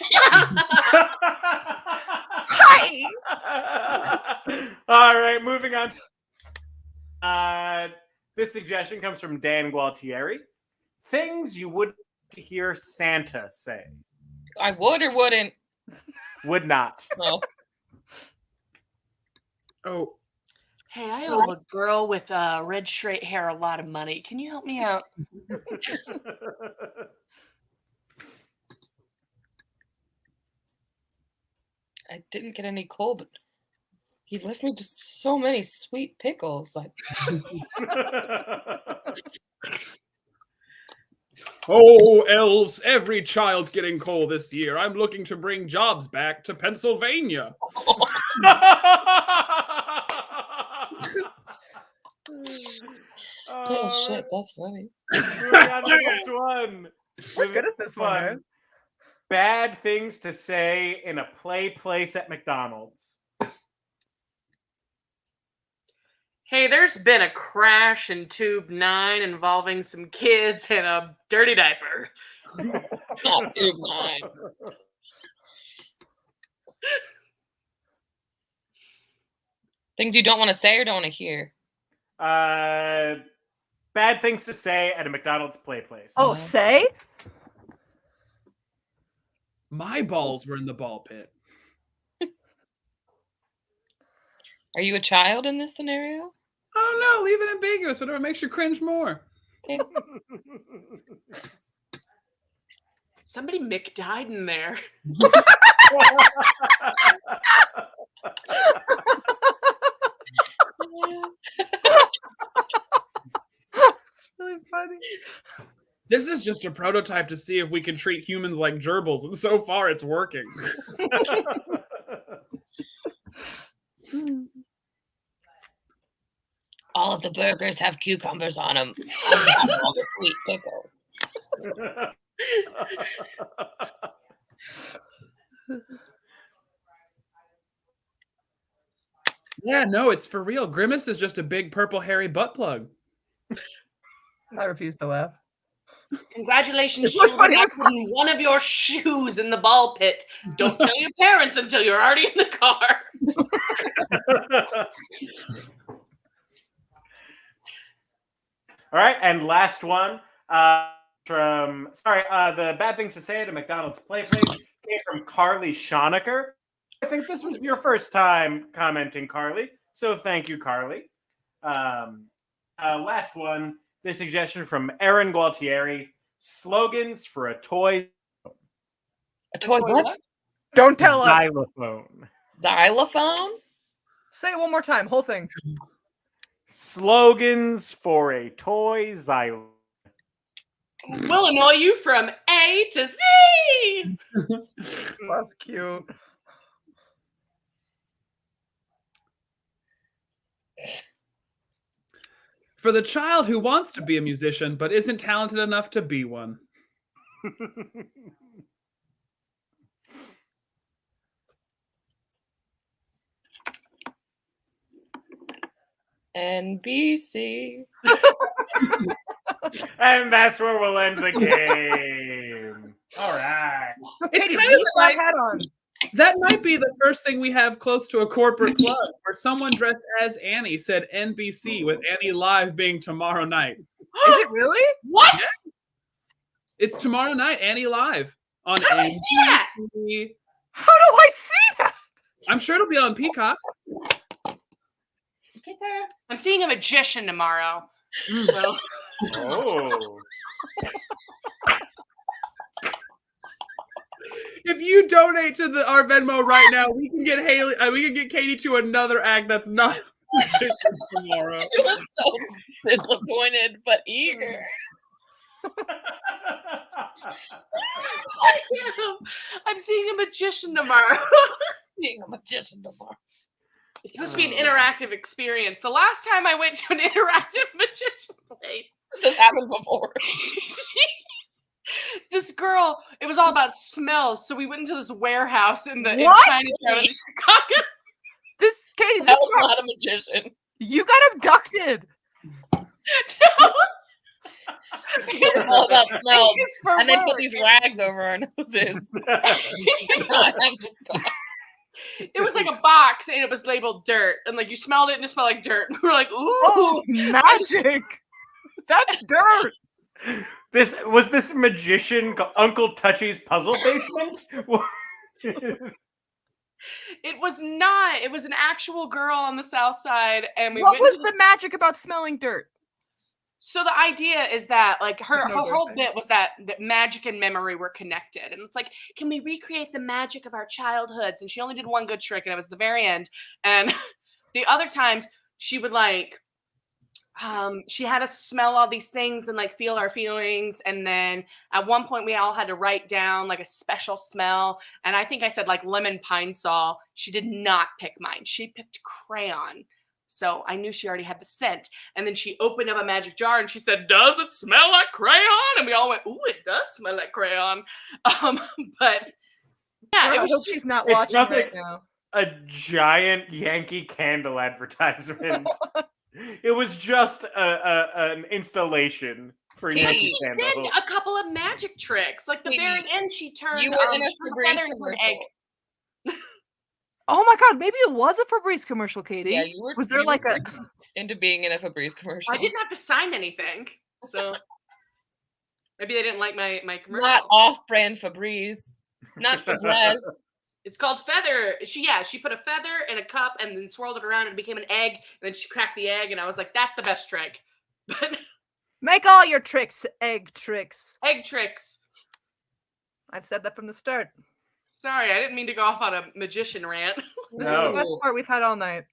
Hi! All right, moving on. This suggestion comes from Dan Gualtieri. Things you would hear Santa say. I would or wouldn't. Would not. No. Oh, Hey, I owe a girl with red straight hair a lot of money. Can you help me out? I didn't get any coal, but he left me just so many sweet pickles. Like, oh, elves, every child's getting coal this year. I'm looking to bring jobs back to Pennsylvania. oh shit, that's funny. Moving on to the next one. We're good at this one, guys. Bad things to say in a play place at McDonald's. Hey, there's been a crash in Tube 9 involving some kids and a dirty diaper. Not Tube 9. Things you don't want to say or don't want to hear. Bad things to say at a McDonald's play place. Oh, say? My balls were in the ball pit. Are you a child in this scenario? I don't know. Leave it ambiguous. Whatever makes you cringe more. Okay. Somebody Mick died in there. It's really funny. This is just a prototype to see if we can treat humans like gerbils, and so far it's working. All of the burgers have cucumbers on them. All the sweet pickles. Yeah, no, it's for real. Grimace is just a big purple hairy butt plug. I refuse to laugh. Congratulations, It looks children. funny, I it's put one of your shoes in the ball pit. Don't tell your parents until you're already in the car. All right, and last one the bad things to say at a McDonald's play place came from Carly Schonecker. I think this was your first time commenting, Carly, so thank you, Carly. Last one, this suggestion from Aaron Gualtieri: slogans for a toy. A toy what? Don't tell us. Xylophone. Xylophone? Say it one more time, whole thing. Slogans for a toy xylophone. We'll annoy you from A to Z. That's cute. For the child who wants to be a musician but isn't talented enough to be one. NBC. And that's where we'll end the game. All right. It's Katie, kind leave of that like hat on. that might be the first thing we have close to a corporate plug, where someone dressed as Annie said NBC, with Annie Live being tomorrow night. Is it really? What? It's tomorrow night, Annie Live on How do I see that? NBC. How do I see that? I'm sure it'll be on Peacock. I'm seeing a magician tomorrow. Well, Oh. If you donate to our Venmo right now, we can get Haley. We can get Katie to another act that's not tomorrow. She was so disappointed but eager. I'm seeing a magician tomorrow. Being a magician tomorrow. It's supposed to be an interactive experience. The last time I went to an interactive magician place, This happened before. this girl, it was all about smells. So we went into this warehouse in Chinatown in Chicago. Katie, That was not a magician. You got abducted. It was all about smells. And they put work. these rags over our noses. It was like a box and it was labeled dirt. And like you smelled it and it smelled like dirt. And we were like, ooh. Oh, magic. That's dirt. This magician Uncle Touchy's puzzle basement? It was not. It was an actual girl on the south side. And What was the magic about smelling dirt? So the idea is that like her There's no whole dirt bit was that magic and memory were connected. And it's like, can we recreate the magic of our childhoods? And she only did one good trick and it was the very end. And the other times she would like, she had us smell all these things and like feel our feelings. And then at one point we all had to write down like a special smell. And I think I said like lemon pine sol. She did not pick mine. She picked crayon. So I knew she already had the scent. And then she opened up a magic jar and she said, does it smell like crayon? And we all went, ooh, it does smell like crayon. But yeah, I it was hope she's not it watching smells right like now. a giant Yankee Candle advertisement. It was just an installation for Yankee she Candle. did a couple of magic tricks. Like the very end, she turned You were in a she turned Febreze feather into an egg. commercial. Oh my god, maybe it was a Febreze commercial, Katie. Yeah, you were. Was there like a into being in a Febreze commercial? I didn't have to sign anything, so maybe they didn't like my commercial. Not off-brand Febreze. Not Febreze. It's called feather. She put a feather in a cup and then swirled it around and it became an egg. And then she cracked the egg, and I was like, "That's the best trick." But make all your tricks egg tricks. egg tricks. I've said that from the start. Sorry, I didn't mean to go off on a magician rant. This is the best part we've had all night.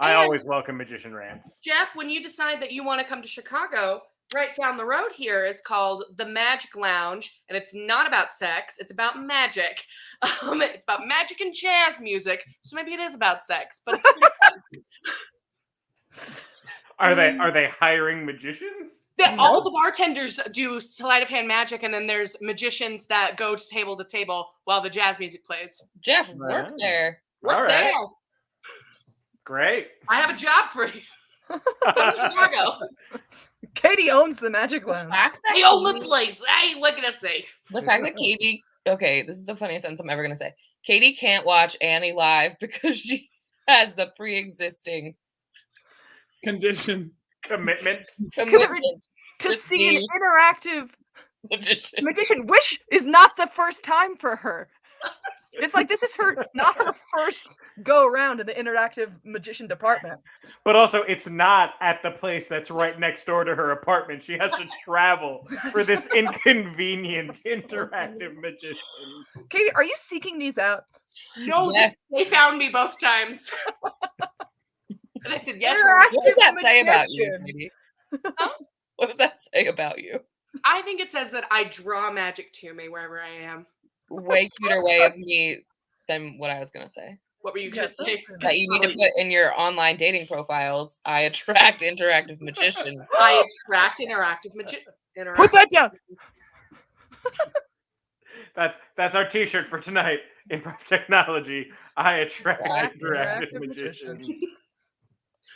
I always welcome magician rants. Jeff, when you decide that you want to come to Chicago, right down the road here is called the Magic Lounge, and it's not about sex, it's about magic. It's about magic and jazz music, so maybe it is about sex, but it's pretty fun. Are they hiring magicians? All the bartenders do sleight of hand magic, and then there's magicians that go to table while the jazz music plays. Jeff, work there. Work there. Great. I have a job for you. Come to Chicago. Katie owns the Magic Lounge. I own the place. Hey, what can I say? The fact that Katie, okay, this is the funniest sentence I'm ever going to say. Katie can't watch Annie live because she has a pre-existing Condition. Commitment. To see an interactive magician, which is not the first time for her. It's like this is not her first go around in the interactive magician department. But also, it's not at the place that's right next door to her apartment. She has to travel for this inconvenient interactive magician. Katie, are you seeking these out? No, yes. They found me both times. And I said, yes. Interactive What does that say about you, magician. Katie? What does that say about you? I think it says that I draw magic to me wherever I am. Way cuter way of me than what I was going to say. What were you going to say? That you need to put in your online dating profiles. I attract interactive magicians. I attract interactive magician. Put that down. That's our T-shirt for tonight. Improv technology. I attract interactive magicians.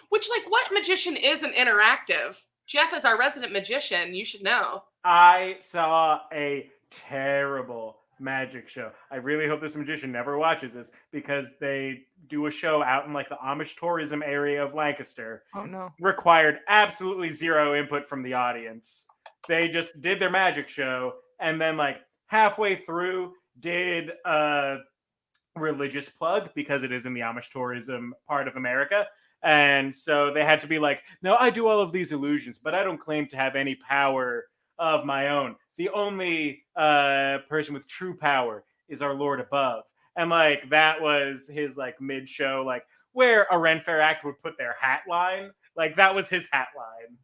Which, like, what magician isn't interactive? Jeff is our resident magician. You should know. I saw a terrible magic show. I really hope this magician never watches this because they do a show out in like the Amish tourism area of Lancaster. Oh no. Required absolutely zero input from the audience. They just did their magic show and then like halfway through did religious plug because it is in the Amish tourism part of America. And so they had to be like, no, I do all of these illusions, but I don't claim to have any power of my own. The only person with true power is our Lord above. And like that was his like mid-show, like where a Ren Fair actor would put their hat line. Like that was his hat line.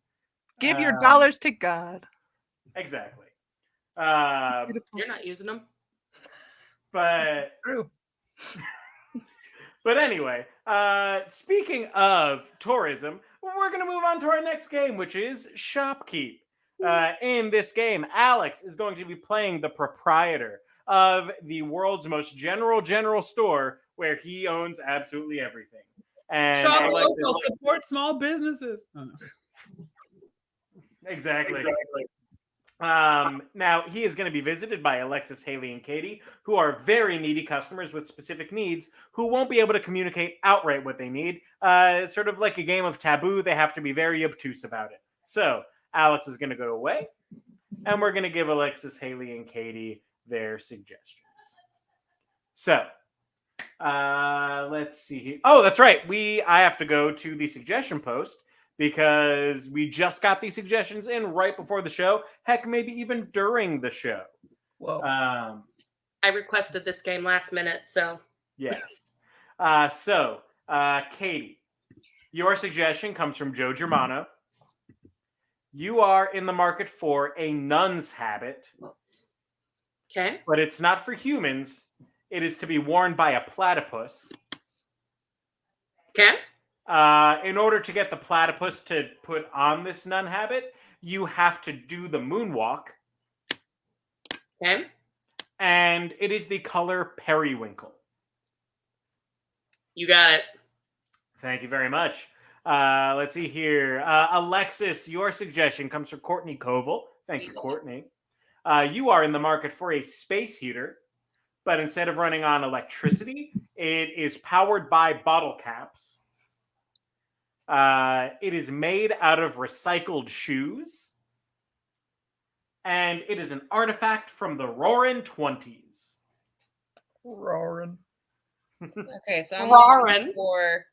Give your dollars to God. Exactly. You're not using them. But True. But anyway, speaking of tourism, we're going to move on to our next game, which is Shopkeep. In this game, Alex is going to be playing the proprietor of the world's most general store where he owns absolutely everything. And Shop Alex local, support small businesses. Oh, no. Exactly. Now, he is going to be visited by Alexis, Haley, and Katie, who are very needy customers with specific needs who won't be able to communicate outright what they need. Sort of like a game of taboo, they have to be very obtuse about it. So, Alex is going to go away, and we're going to give Alexis, Haley, and Katie their suggestions. So, let's see here. Oh, that's right. I have to go to the suggestion post because we just got these suggestions in right before the show. Heck, maybe even during the show. Whoa. I requested this game last minute, so. Yes. Katie, your suggestion comes from Joe Germano. You are in the market for a nun's habit. Okay. But it's not for humans. It is to be worn by a platypus. Okay. In order to get the platypus to put on this nun habit, you have to do the moonwalk. Okay. And it is the color periwinkle. You got it. Thank you very much. Let's see here. Alexis, your suggestion comes from Courtney Koval. Thank you, Courtney. You are in the market for a space heater, but instead of running on electricity, it is powered by bottle caps. It is made out of recycled shoes. And it is an artifact from the Roaring 20s. Roaring. Okay, so I'm Roaring. looking for.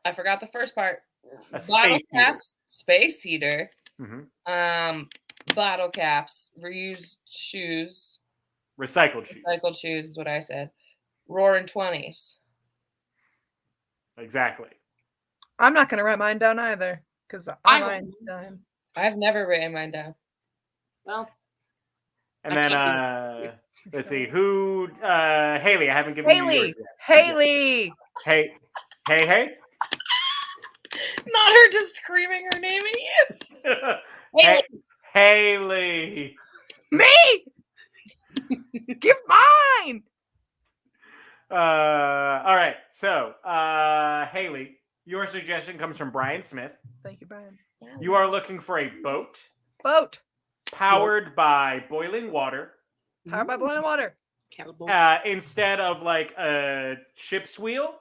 I forgot the first part. A Bottle space heater. caps, space heater. Mhm. Bottle caps, reused shoes, Recycled shoes. recycled shoes is what I said. Roaring 20s. Exactly. I'm not going to write mine down either because I'm Einstein. I've never written mine down. Well, And I then, can't let's see, who, Haley, I haven't given you Haley. yours yet. Haley. Hey. Not her just screaming her name at you. Hey, Haley. Me. Give mine. All right. So, Haley, your suggestion comes from Brian Smith. Thank you, Brian. You are looking for a boat Boat. powered by boiling water. Powered by boiling water. Cannibal. Instead of like a ship's wheel,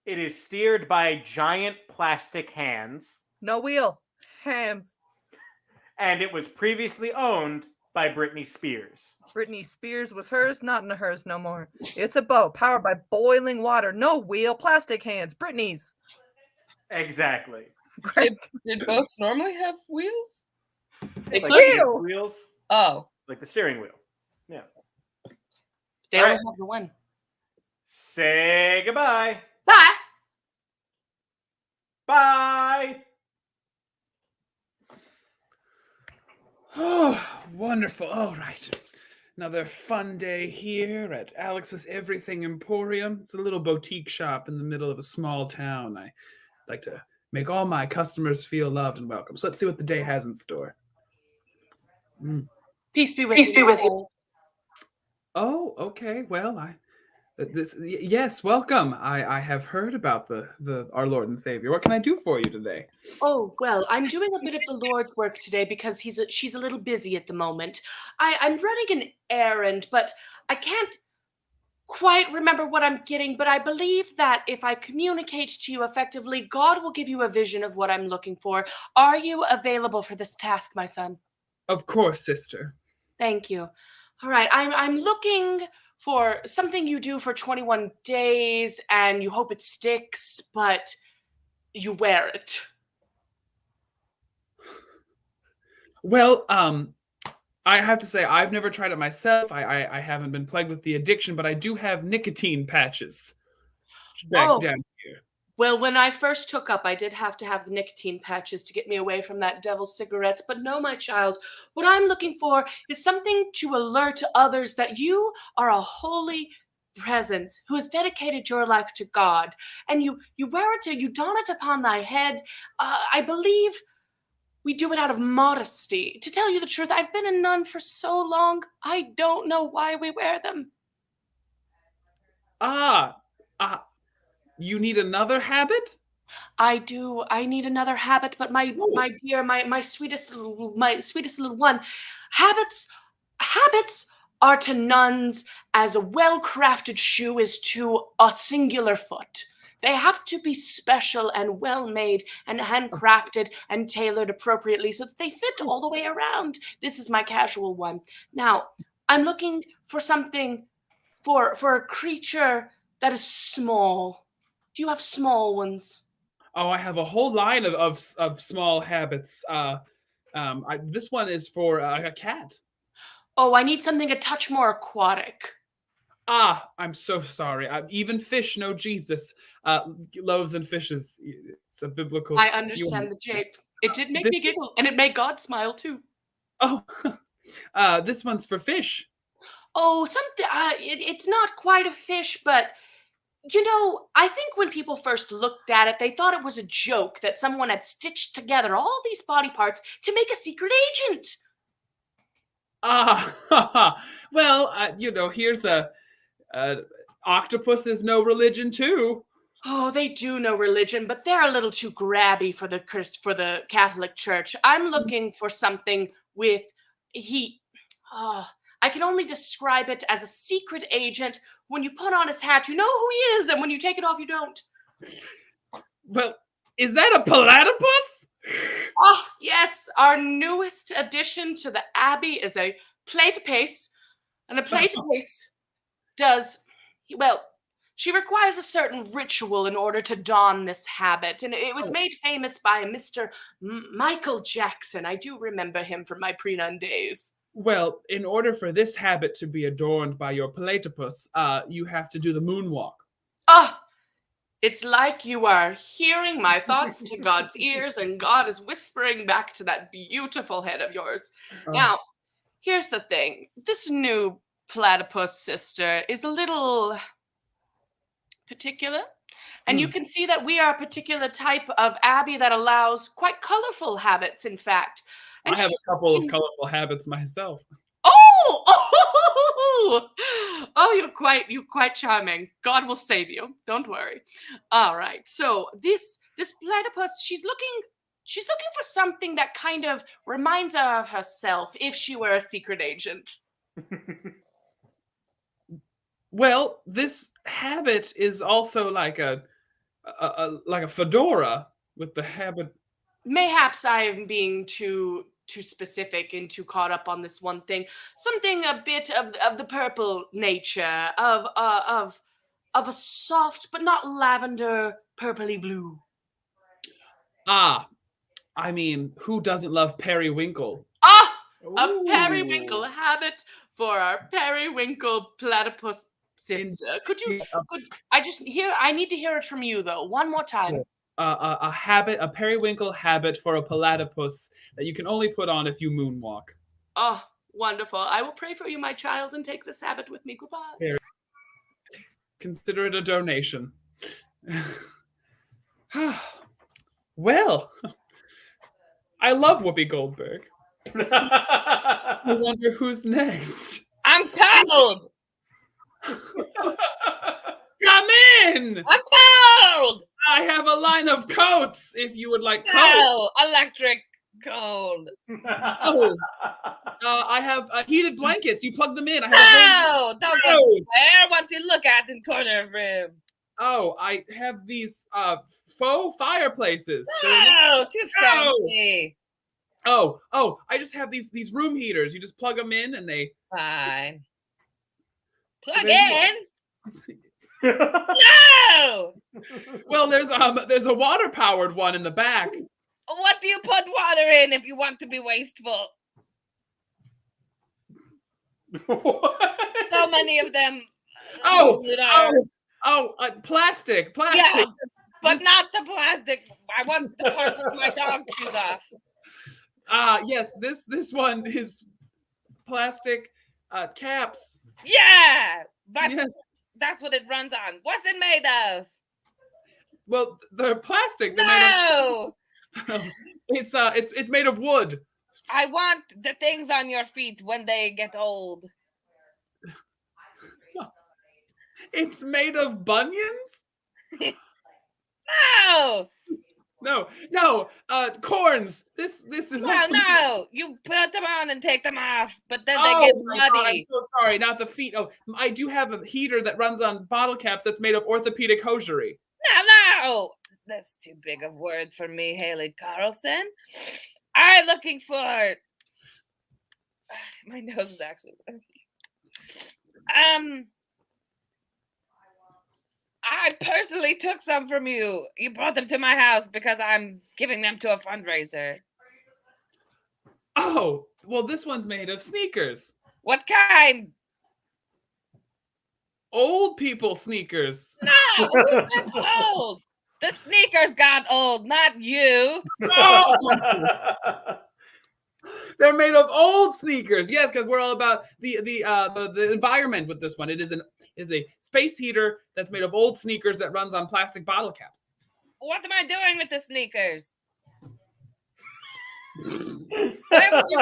it is steered by giant plastic hands. No wheel. Hands. And it was previously owned by Britney Spears. Britney Spears was hers, not in hers no more. It's a boat powered by boiling water. No wheel. Plastic hands. Britney's. Exactly. Great. Did boats normally have wheels? They Like could. Wheel. wheels, Oh. like the steering wheel. Yeah. They All only right. have the one. Say goodbye. Bye. Bye. Oh, wonderful. All right. Another fun day here at Alex's Everything Emporium. It's a little boutique shop in the middle of a small town. I like to make all my customers feel loved and welcome. So let's see what the day has in store. Peace be with you. Oh, okay. Well, yes, welcome. I have heard about the our Lord and Savior. What can I do for you today? Oh, well, I'm doing a bit of the Lord's work today because she's a little busy at the moment. I'm running an errand, but I can't quite remember what I'm getting, but I believe that if I communicate to you effectively, God will give you a vision of what I'm looking for. Are you available for this task, my son? Of course, sister. Thank you. All right, I'm looking for something you do for 21 days and you hope it sticks, but you wear it. Well, I have to say I've never tried it myself. I haven't been plagued with the addiction, but I do have nicotine patches back Oh, down here. well, when I first took up, I did have to have the nicotine patches to get me away from that devil's cigarettes. But no, my child, what I'm looking for is something to alert others that you are a holy presence who has dedicated your life to God. And you wear it, you don it upon thy head. I believe we do it out of modesty. To tell you the truth, I've been a nun for so long, I don't know why we wear them. Ah, you need another habit? I do. I need another habit, but my Oh, dear, my sweetest little one, habits are to nuns as a well-crafted shoe is to a singular foot. They have to be special and well made and handcrafted and tailored appropriately so that they fit all the way around. This is my casual one. Now, I'm looking for something for a creature that is small. Do you have small ones? oh, I have a whole line of small habits. This one is for a cat. Oh, I need something a touch more aquatic. Ah, I'm so sorry. Even fish know Jesus. Loaves and fishes. It's a biblical. I understand the jape. It did make me This is giggle, and it made God smile too. oh, this one's for fish. Oh, something. It's not quite a fish, but I think when people first looked at it, they thought it was a joke that someone had stitched together all these body parts to make a secret agent. Ah, well, here's a octopus is no religion too. Oh, they do know religion, but they're a little too grabby for the Catholic Church. I'm looking for something with he. Oh, I can only describe it as a secret agent. When you put on his hat, you know who he is, and when you take it off, you don't. Well, is that a platypus? Oh, yes, our newest addition to the Abbey is a platypus, and a platypus does well. She requires a certain ritual in order to don this habit, and it was made famous by Mr. Michael Jackson. I do remember him from my pre-nun days. Well, in order for this habit to be adorned by your platypus, you have to do the moonwalk. Ah, it's like you are hearing my thoughts to God's ears, and God is whispering back to that beautiful head of yours. Now, here's the thing. This new platypus sister is a little particular. And you can see that we are a particular type of Abbey that allows quite colorful habits, in fact. And I have she's a couple of colorful habits myself. Oh, you're quite charming. God will save you. Don't worry. All right. So this platypus, she's looking for something that kind of reminds her of herself if she were a secret agent. Well, this habit is also like a fedora with the habit. Mayhaps I am being too specific and too caught up on this one thing. Something a bit of the purple nature of a soft but not lavender purpley blue. Ah, I mean, who doesn't love periwinkle? Ah, Ooh. a periwinkle habit for our periwinkle platypus sister. I need to hear it from you though, one more time. A periwinkle habit for a platypus that you can only put on if you moonwalk. Oh, wonderful. I will pray for you, my child, and take this habit with me. Goodbye. Consider it a donation. Well, I love Whoopi Goldberg. I wonder who's next. I'm cold. Come in! I'm cold. I have a line of coats if you would like coats. No, electric cold. Oh, I have heated blankets. You plug them in. I have No, don't go there. What do you look at in corner of room? Oh, I have these faux fireplaces. No, too fancy. Oh, I just have these room heaters. You just plug them in and they. Fine. Plug they- in? No! Well, there's a water-powered one in the back. What do you put water in if you want to be wasteful? So many of them. Plastic. Yeah, but not the plastic. I want the part with my dog shoes off. Yes, this one is plastic caps. Yeah, but Yes. that's what it runs on. What's it made of? Well, they're plastic. They're No! made of, it's made of wood. I want the things on your feet when they get old. It's made of bunions? No! No, corns. This is No. You put them on and take them off, but then they Oh get my God, I'm muddy. so sorry. Not the feet. Oh, I do have a heater that runs on bottle caps that's made of orthopedic hosiery. No! That's too big of word for me, Haley Carlson. I'm looking for... My nose is actually... I personally took some from you. You brought them to my house because I'm giving them to a fundraiser. Oh, well, this one's made of sneakers. What kind? Old people sneakers. No, who said old? The sneakers got old, not you. Oh! They're made of old sneakers. Yes, because we're all about the environment with this one. It is a space heater that's made of old sneakers that runs on plastic bottle caps. What am I doing with the sneakers? Where would you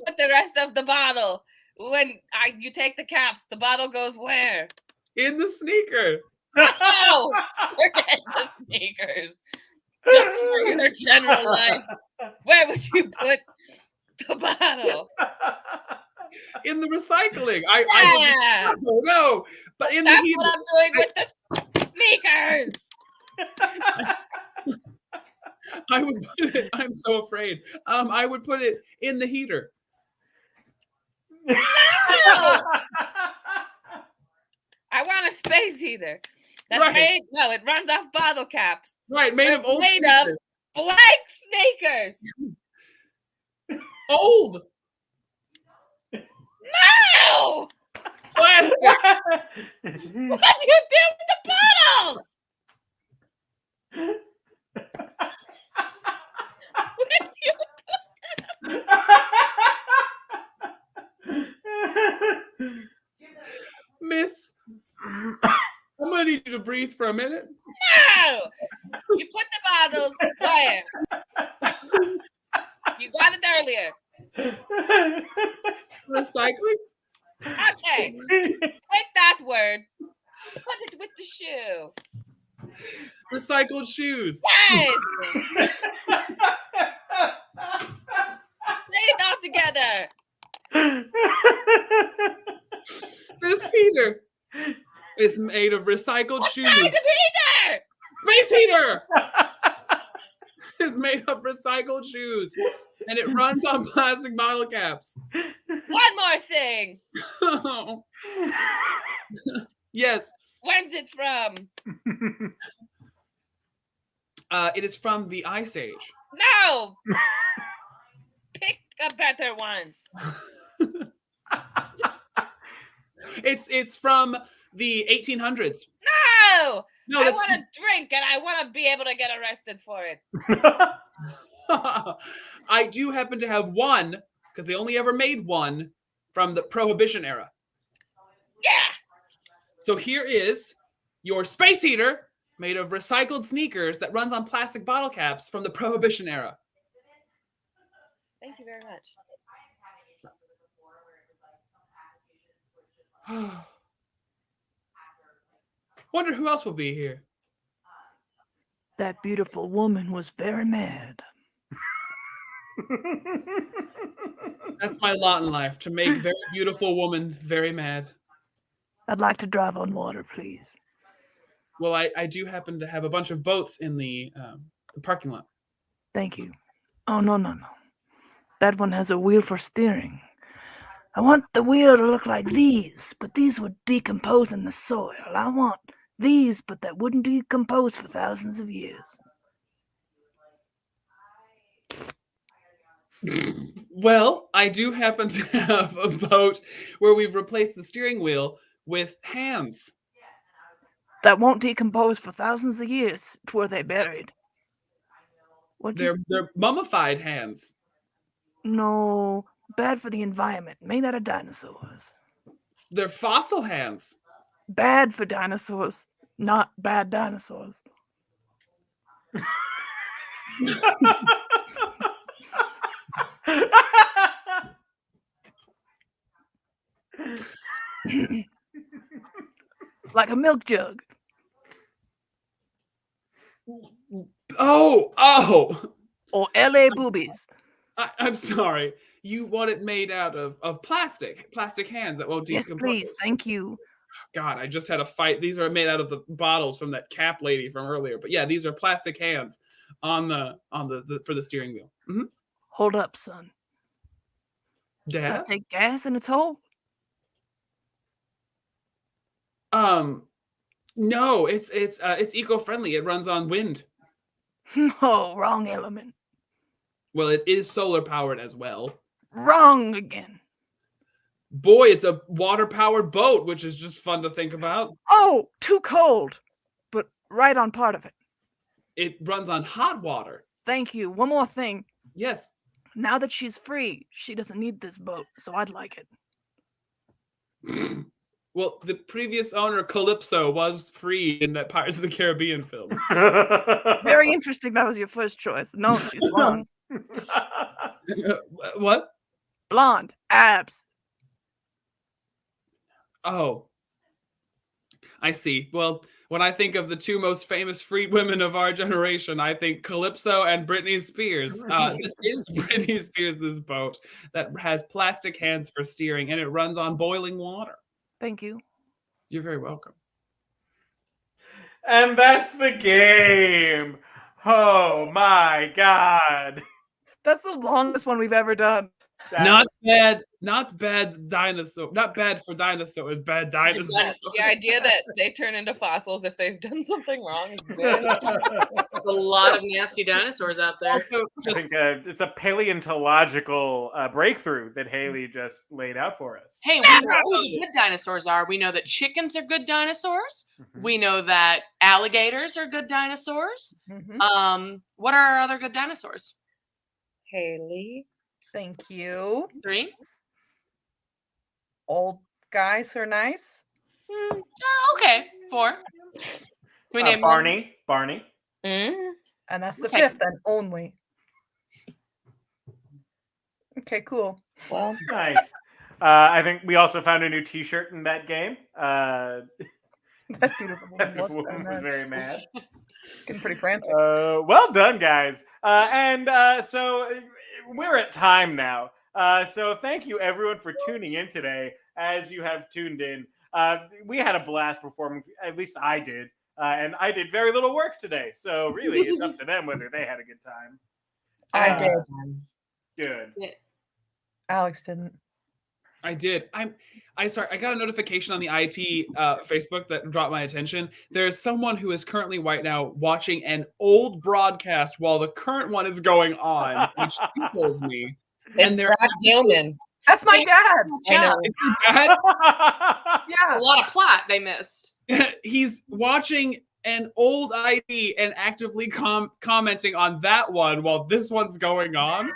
put the rest of the bottle? When you take the caps, the bottle goes where? In the sneaker. No! Forget the sneakers. Just for your general life. Where would you put the bottle? In the recycling. Yeah. No, but in That's the heater. what I'm doing with the sneakers. I would put it. I'm so afraid. I would put it in the heater. No! I want a space heater. That's Right. made. No, it runs off bottle caps. Right, made of It's old made sneakers. of blank sneakers. Old No! plastic. What do you do with the bottles? Where do you Miss, I'm gonna need you to breathe for a minute. No! You put the bottles where? You got it earlier. Recycling? Okay. Take that word. Put it with the shoe. Recycled shoes. Yes! Say it all together. This heater is made of recycled What shoes. kind of heater? Space heater is made of recycled shoes, and it runs on plastic bottle caps. One more thing. Yes, When's it from? it is from the Ice Age. No! Pick a better one. It's from the 1800s. No! No, I that's want to drink and I want to be able to get arrested for it. I do happen to have one because they only ever made one from the Prohibition era. Yeah! So here is your space heater made of recycled sneakers that runs on plastic bottle caps from the Prohibition era. Thank you very much. Wonder who else will be here. That beautiful woman was very mad. That's my lot in life, to make very beautiful woman very mad. I'd like to drive on water, please. Well, I do happen to have a bunch of boats in the parking lot. Thank you. Oh, no. That one has a wheel for steering. I want the wheel to look like these, but these would decompose in the soil. I want these, but that wouldn't decompose for thousands of years. Well, I do happen to have a boat where we've replaced the steering wheel with hands. That won't decompose for thousands of years to where they buried. They're mummified hands. No, bad for the environment. Made out of dinosaurs. They're fossil hands. Bad for dinosaurs, not bad dinosaurs. Like a milk jug. Oh! Or LA boobies. I'm sorry. You want it made out of plastic hands that won't Yes, decompose. please. Thank you. God, I just had a fight. These are made out of the bottles from that cap lady from earlier. But yeah, these are plastic hands on the for the steering wheel. Mm-hmm. Hold up, son. Can I Dad? take gas in its hole? No, it's eco-friendly. It runs on wind. No, wrong element. Well, it is solar powered as well. Wrong again. Boy, it's a water-powered boat, which is just fun to think about. Oh, too cold. But right on part of it. It runs on hot water. Thank you. One more thing. Yes. Now that she's free, she doesn't need this boat, so I'd like it. Well, the previous owner, Calypso, was free in that Pirates of the Caribbean film. Very interesting. That was your first choice. No, she's blonde. What? Blonde. Abs. Oh. I see. Well, when I think of the two most famous freed women of our generation, I think Calypso and Britney Spears. This is Britney Spears' boat that has plastic hands for steering, and it runs on boiling water. Thank you. You're very welcome. And that's the game. Oh my God. That's the longest one we've ever done. Not bad dinosaur. Not bad for dinosaurs. Bad dinosaurs. The idea that they turn into fossils if they've done something wrong is very A lot of nasty dinosaurs out there. Also, I think it's a paleontological breakthrough that Haley just laid out for us. Hey, we know who the good dinosaurs are. We know that chickens are good dinosaurs. We know that alligators are good dinosaurs. What are our other good dinosaurs? Haley. Thank you. 3. Old guys who are nice. Okay, 4. Can we name Barney. And that's the Okay. 5th then only. Okay, cool. Well, Nice. I think we also found a new T-shirt in that game. That beautiful That woman was woman was very mad. getting pretty frantic. Well done, guys. So we're at time now. So thank you, everyone, for tuning in today. As you have tuned in, we had a blast performing. At least I did. And I did very little work today. So really, it's up to them whether they had a good time. I did. Good. Alex didn't. I did. I got a notification on the IT Facebook that dropped my attention. There's someone who is currently right now watching an old broadcast while the current one is going on, which tickles me. it's And they're Brad Gilman. That's my dad. I know. Yeah. A lot of plot they missed. He's watching an old ID and actively commenting on that one while this one's going on.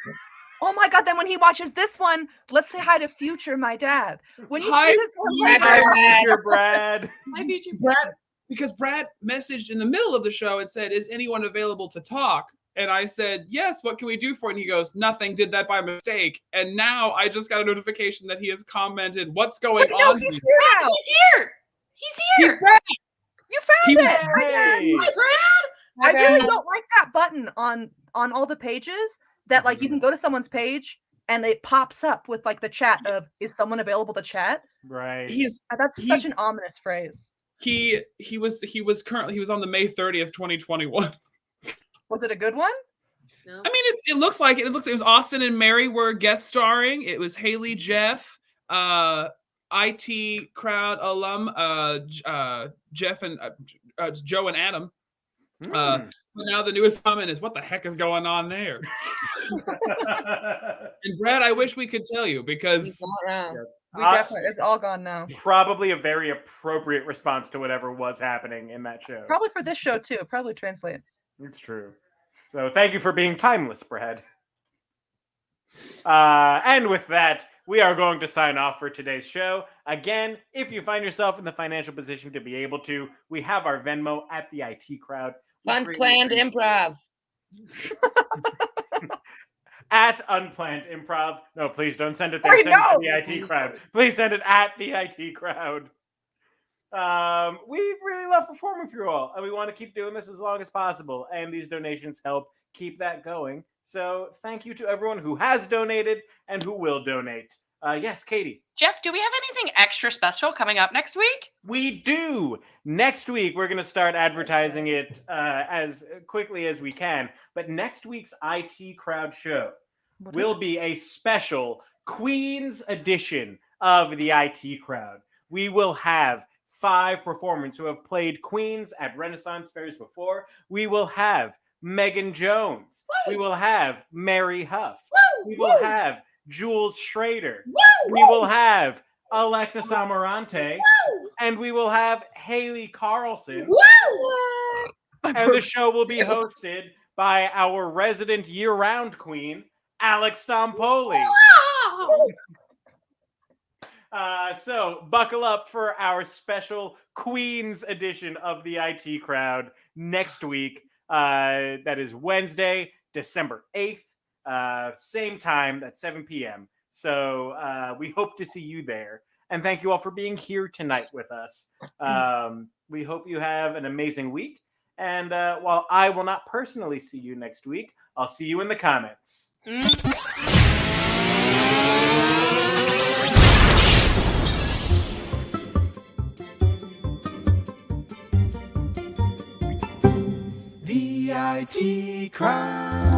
Oh my God! Then when he watches this one, let's say hi to future my dad. When you Hi, see this one, Brad. later, Future Brad. Because Brad messaged in the middle of the show and said, "Is anyone available to talk?" And I said, "Yes, what can we do for you?" And he goes, "Nothing, did that by mistake." And now I just got a notification that he has commented, "What's going no, on?" he's here now. He's here. He's Brad. You found it. Hi, Dad. Hey. Hi, Brad. I really don't like that button on all the pages that like you can go to someone's page and it pops up with like the chat of is someone available to chat? Right. That's such an ominous phrase. He was on the May 30th, 2021. Was it a good one? No. I mean, it looks like it. It was Austin and Mary were guest starring. It was Haley, Jeff, IT crowd alum, Jeff and Joe and Adam. But now the newest comment is, what the heck is going on there? And Brad, I wish we could tell you because He's not around. We definitely, it's all gone now. Probably a very appropriate response to whatever was happening in that show. Probably for this show too. It probably translates. It's true. So thank you for being timeless, Brad. And with that, we are going to sign off for today's show. Again, if you find yourself in the financial position to be able to, we have our Venmo at the IT Crowd. Unplanned improv. At Unplanned Improv. No, please don't send it there. Send it to the IT Crowd. Please send it at the IT Crowd. We really love performing for you all, and we want to keep doing this as long as possible. And these donations help keep that going. So thank you to everyone who has donated and who will donate. Yes, Katie. Jeff, do we have anything extra special coming up next week? We do. Next week, we're going to start advertising it as quickly as we can. But next week's IT Crowd show will be a special Queen's edition of the IT Crowd. We will have 5 performers who have played Queens at Renaissance fairs before. We will have Megan Jones. Woo! We will have Mary Huff. Woo! We will have Jules Schrader. Woo! We will have Alexis Amarante. Woo! And we will have Haley Carlson. Woo! And the show will be hosted by our resident year-round queen, Alex Stompoli. So buckle up for our special Queens edition of the IT Crowd next week. That is Wednesday, December 8th, same time at 7 p.m. So we hope to see you there. And thank you all for being here tonight with us. We hope you have an amazing week. And while I will not personally see you next week, I'll see you in the comments. The IT Crowd.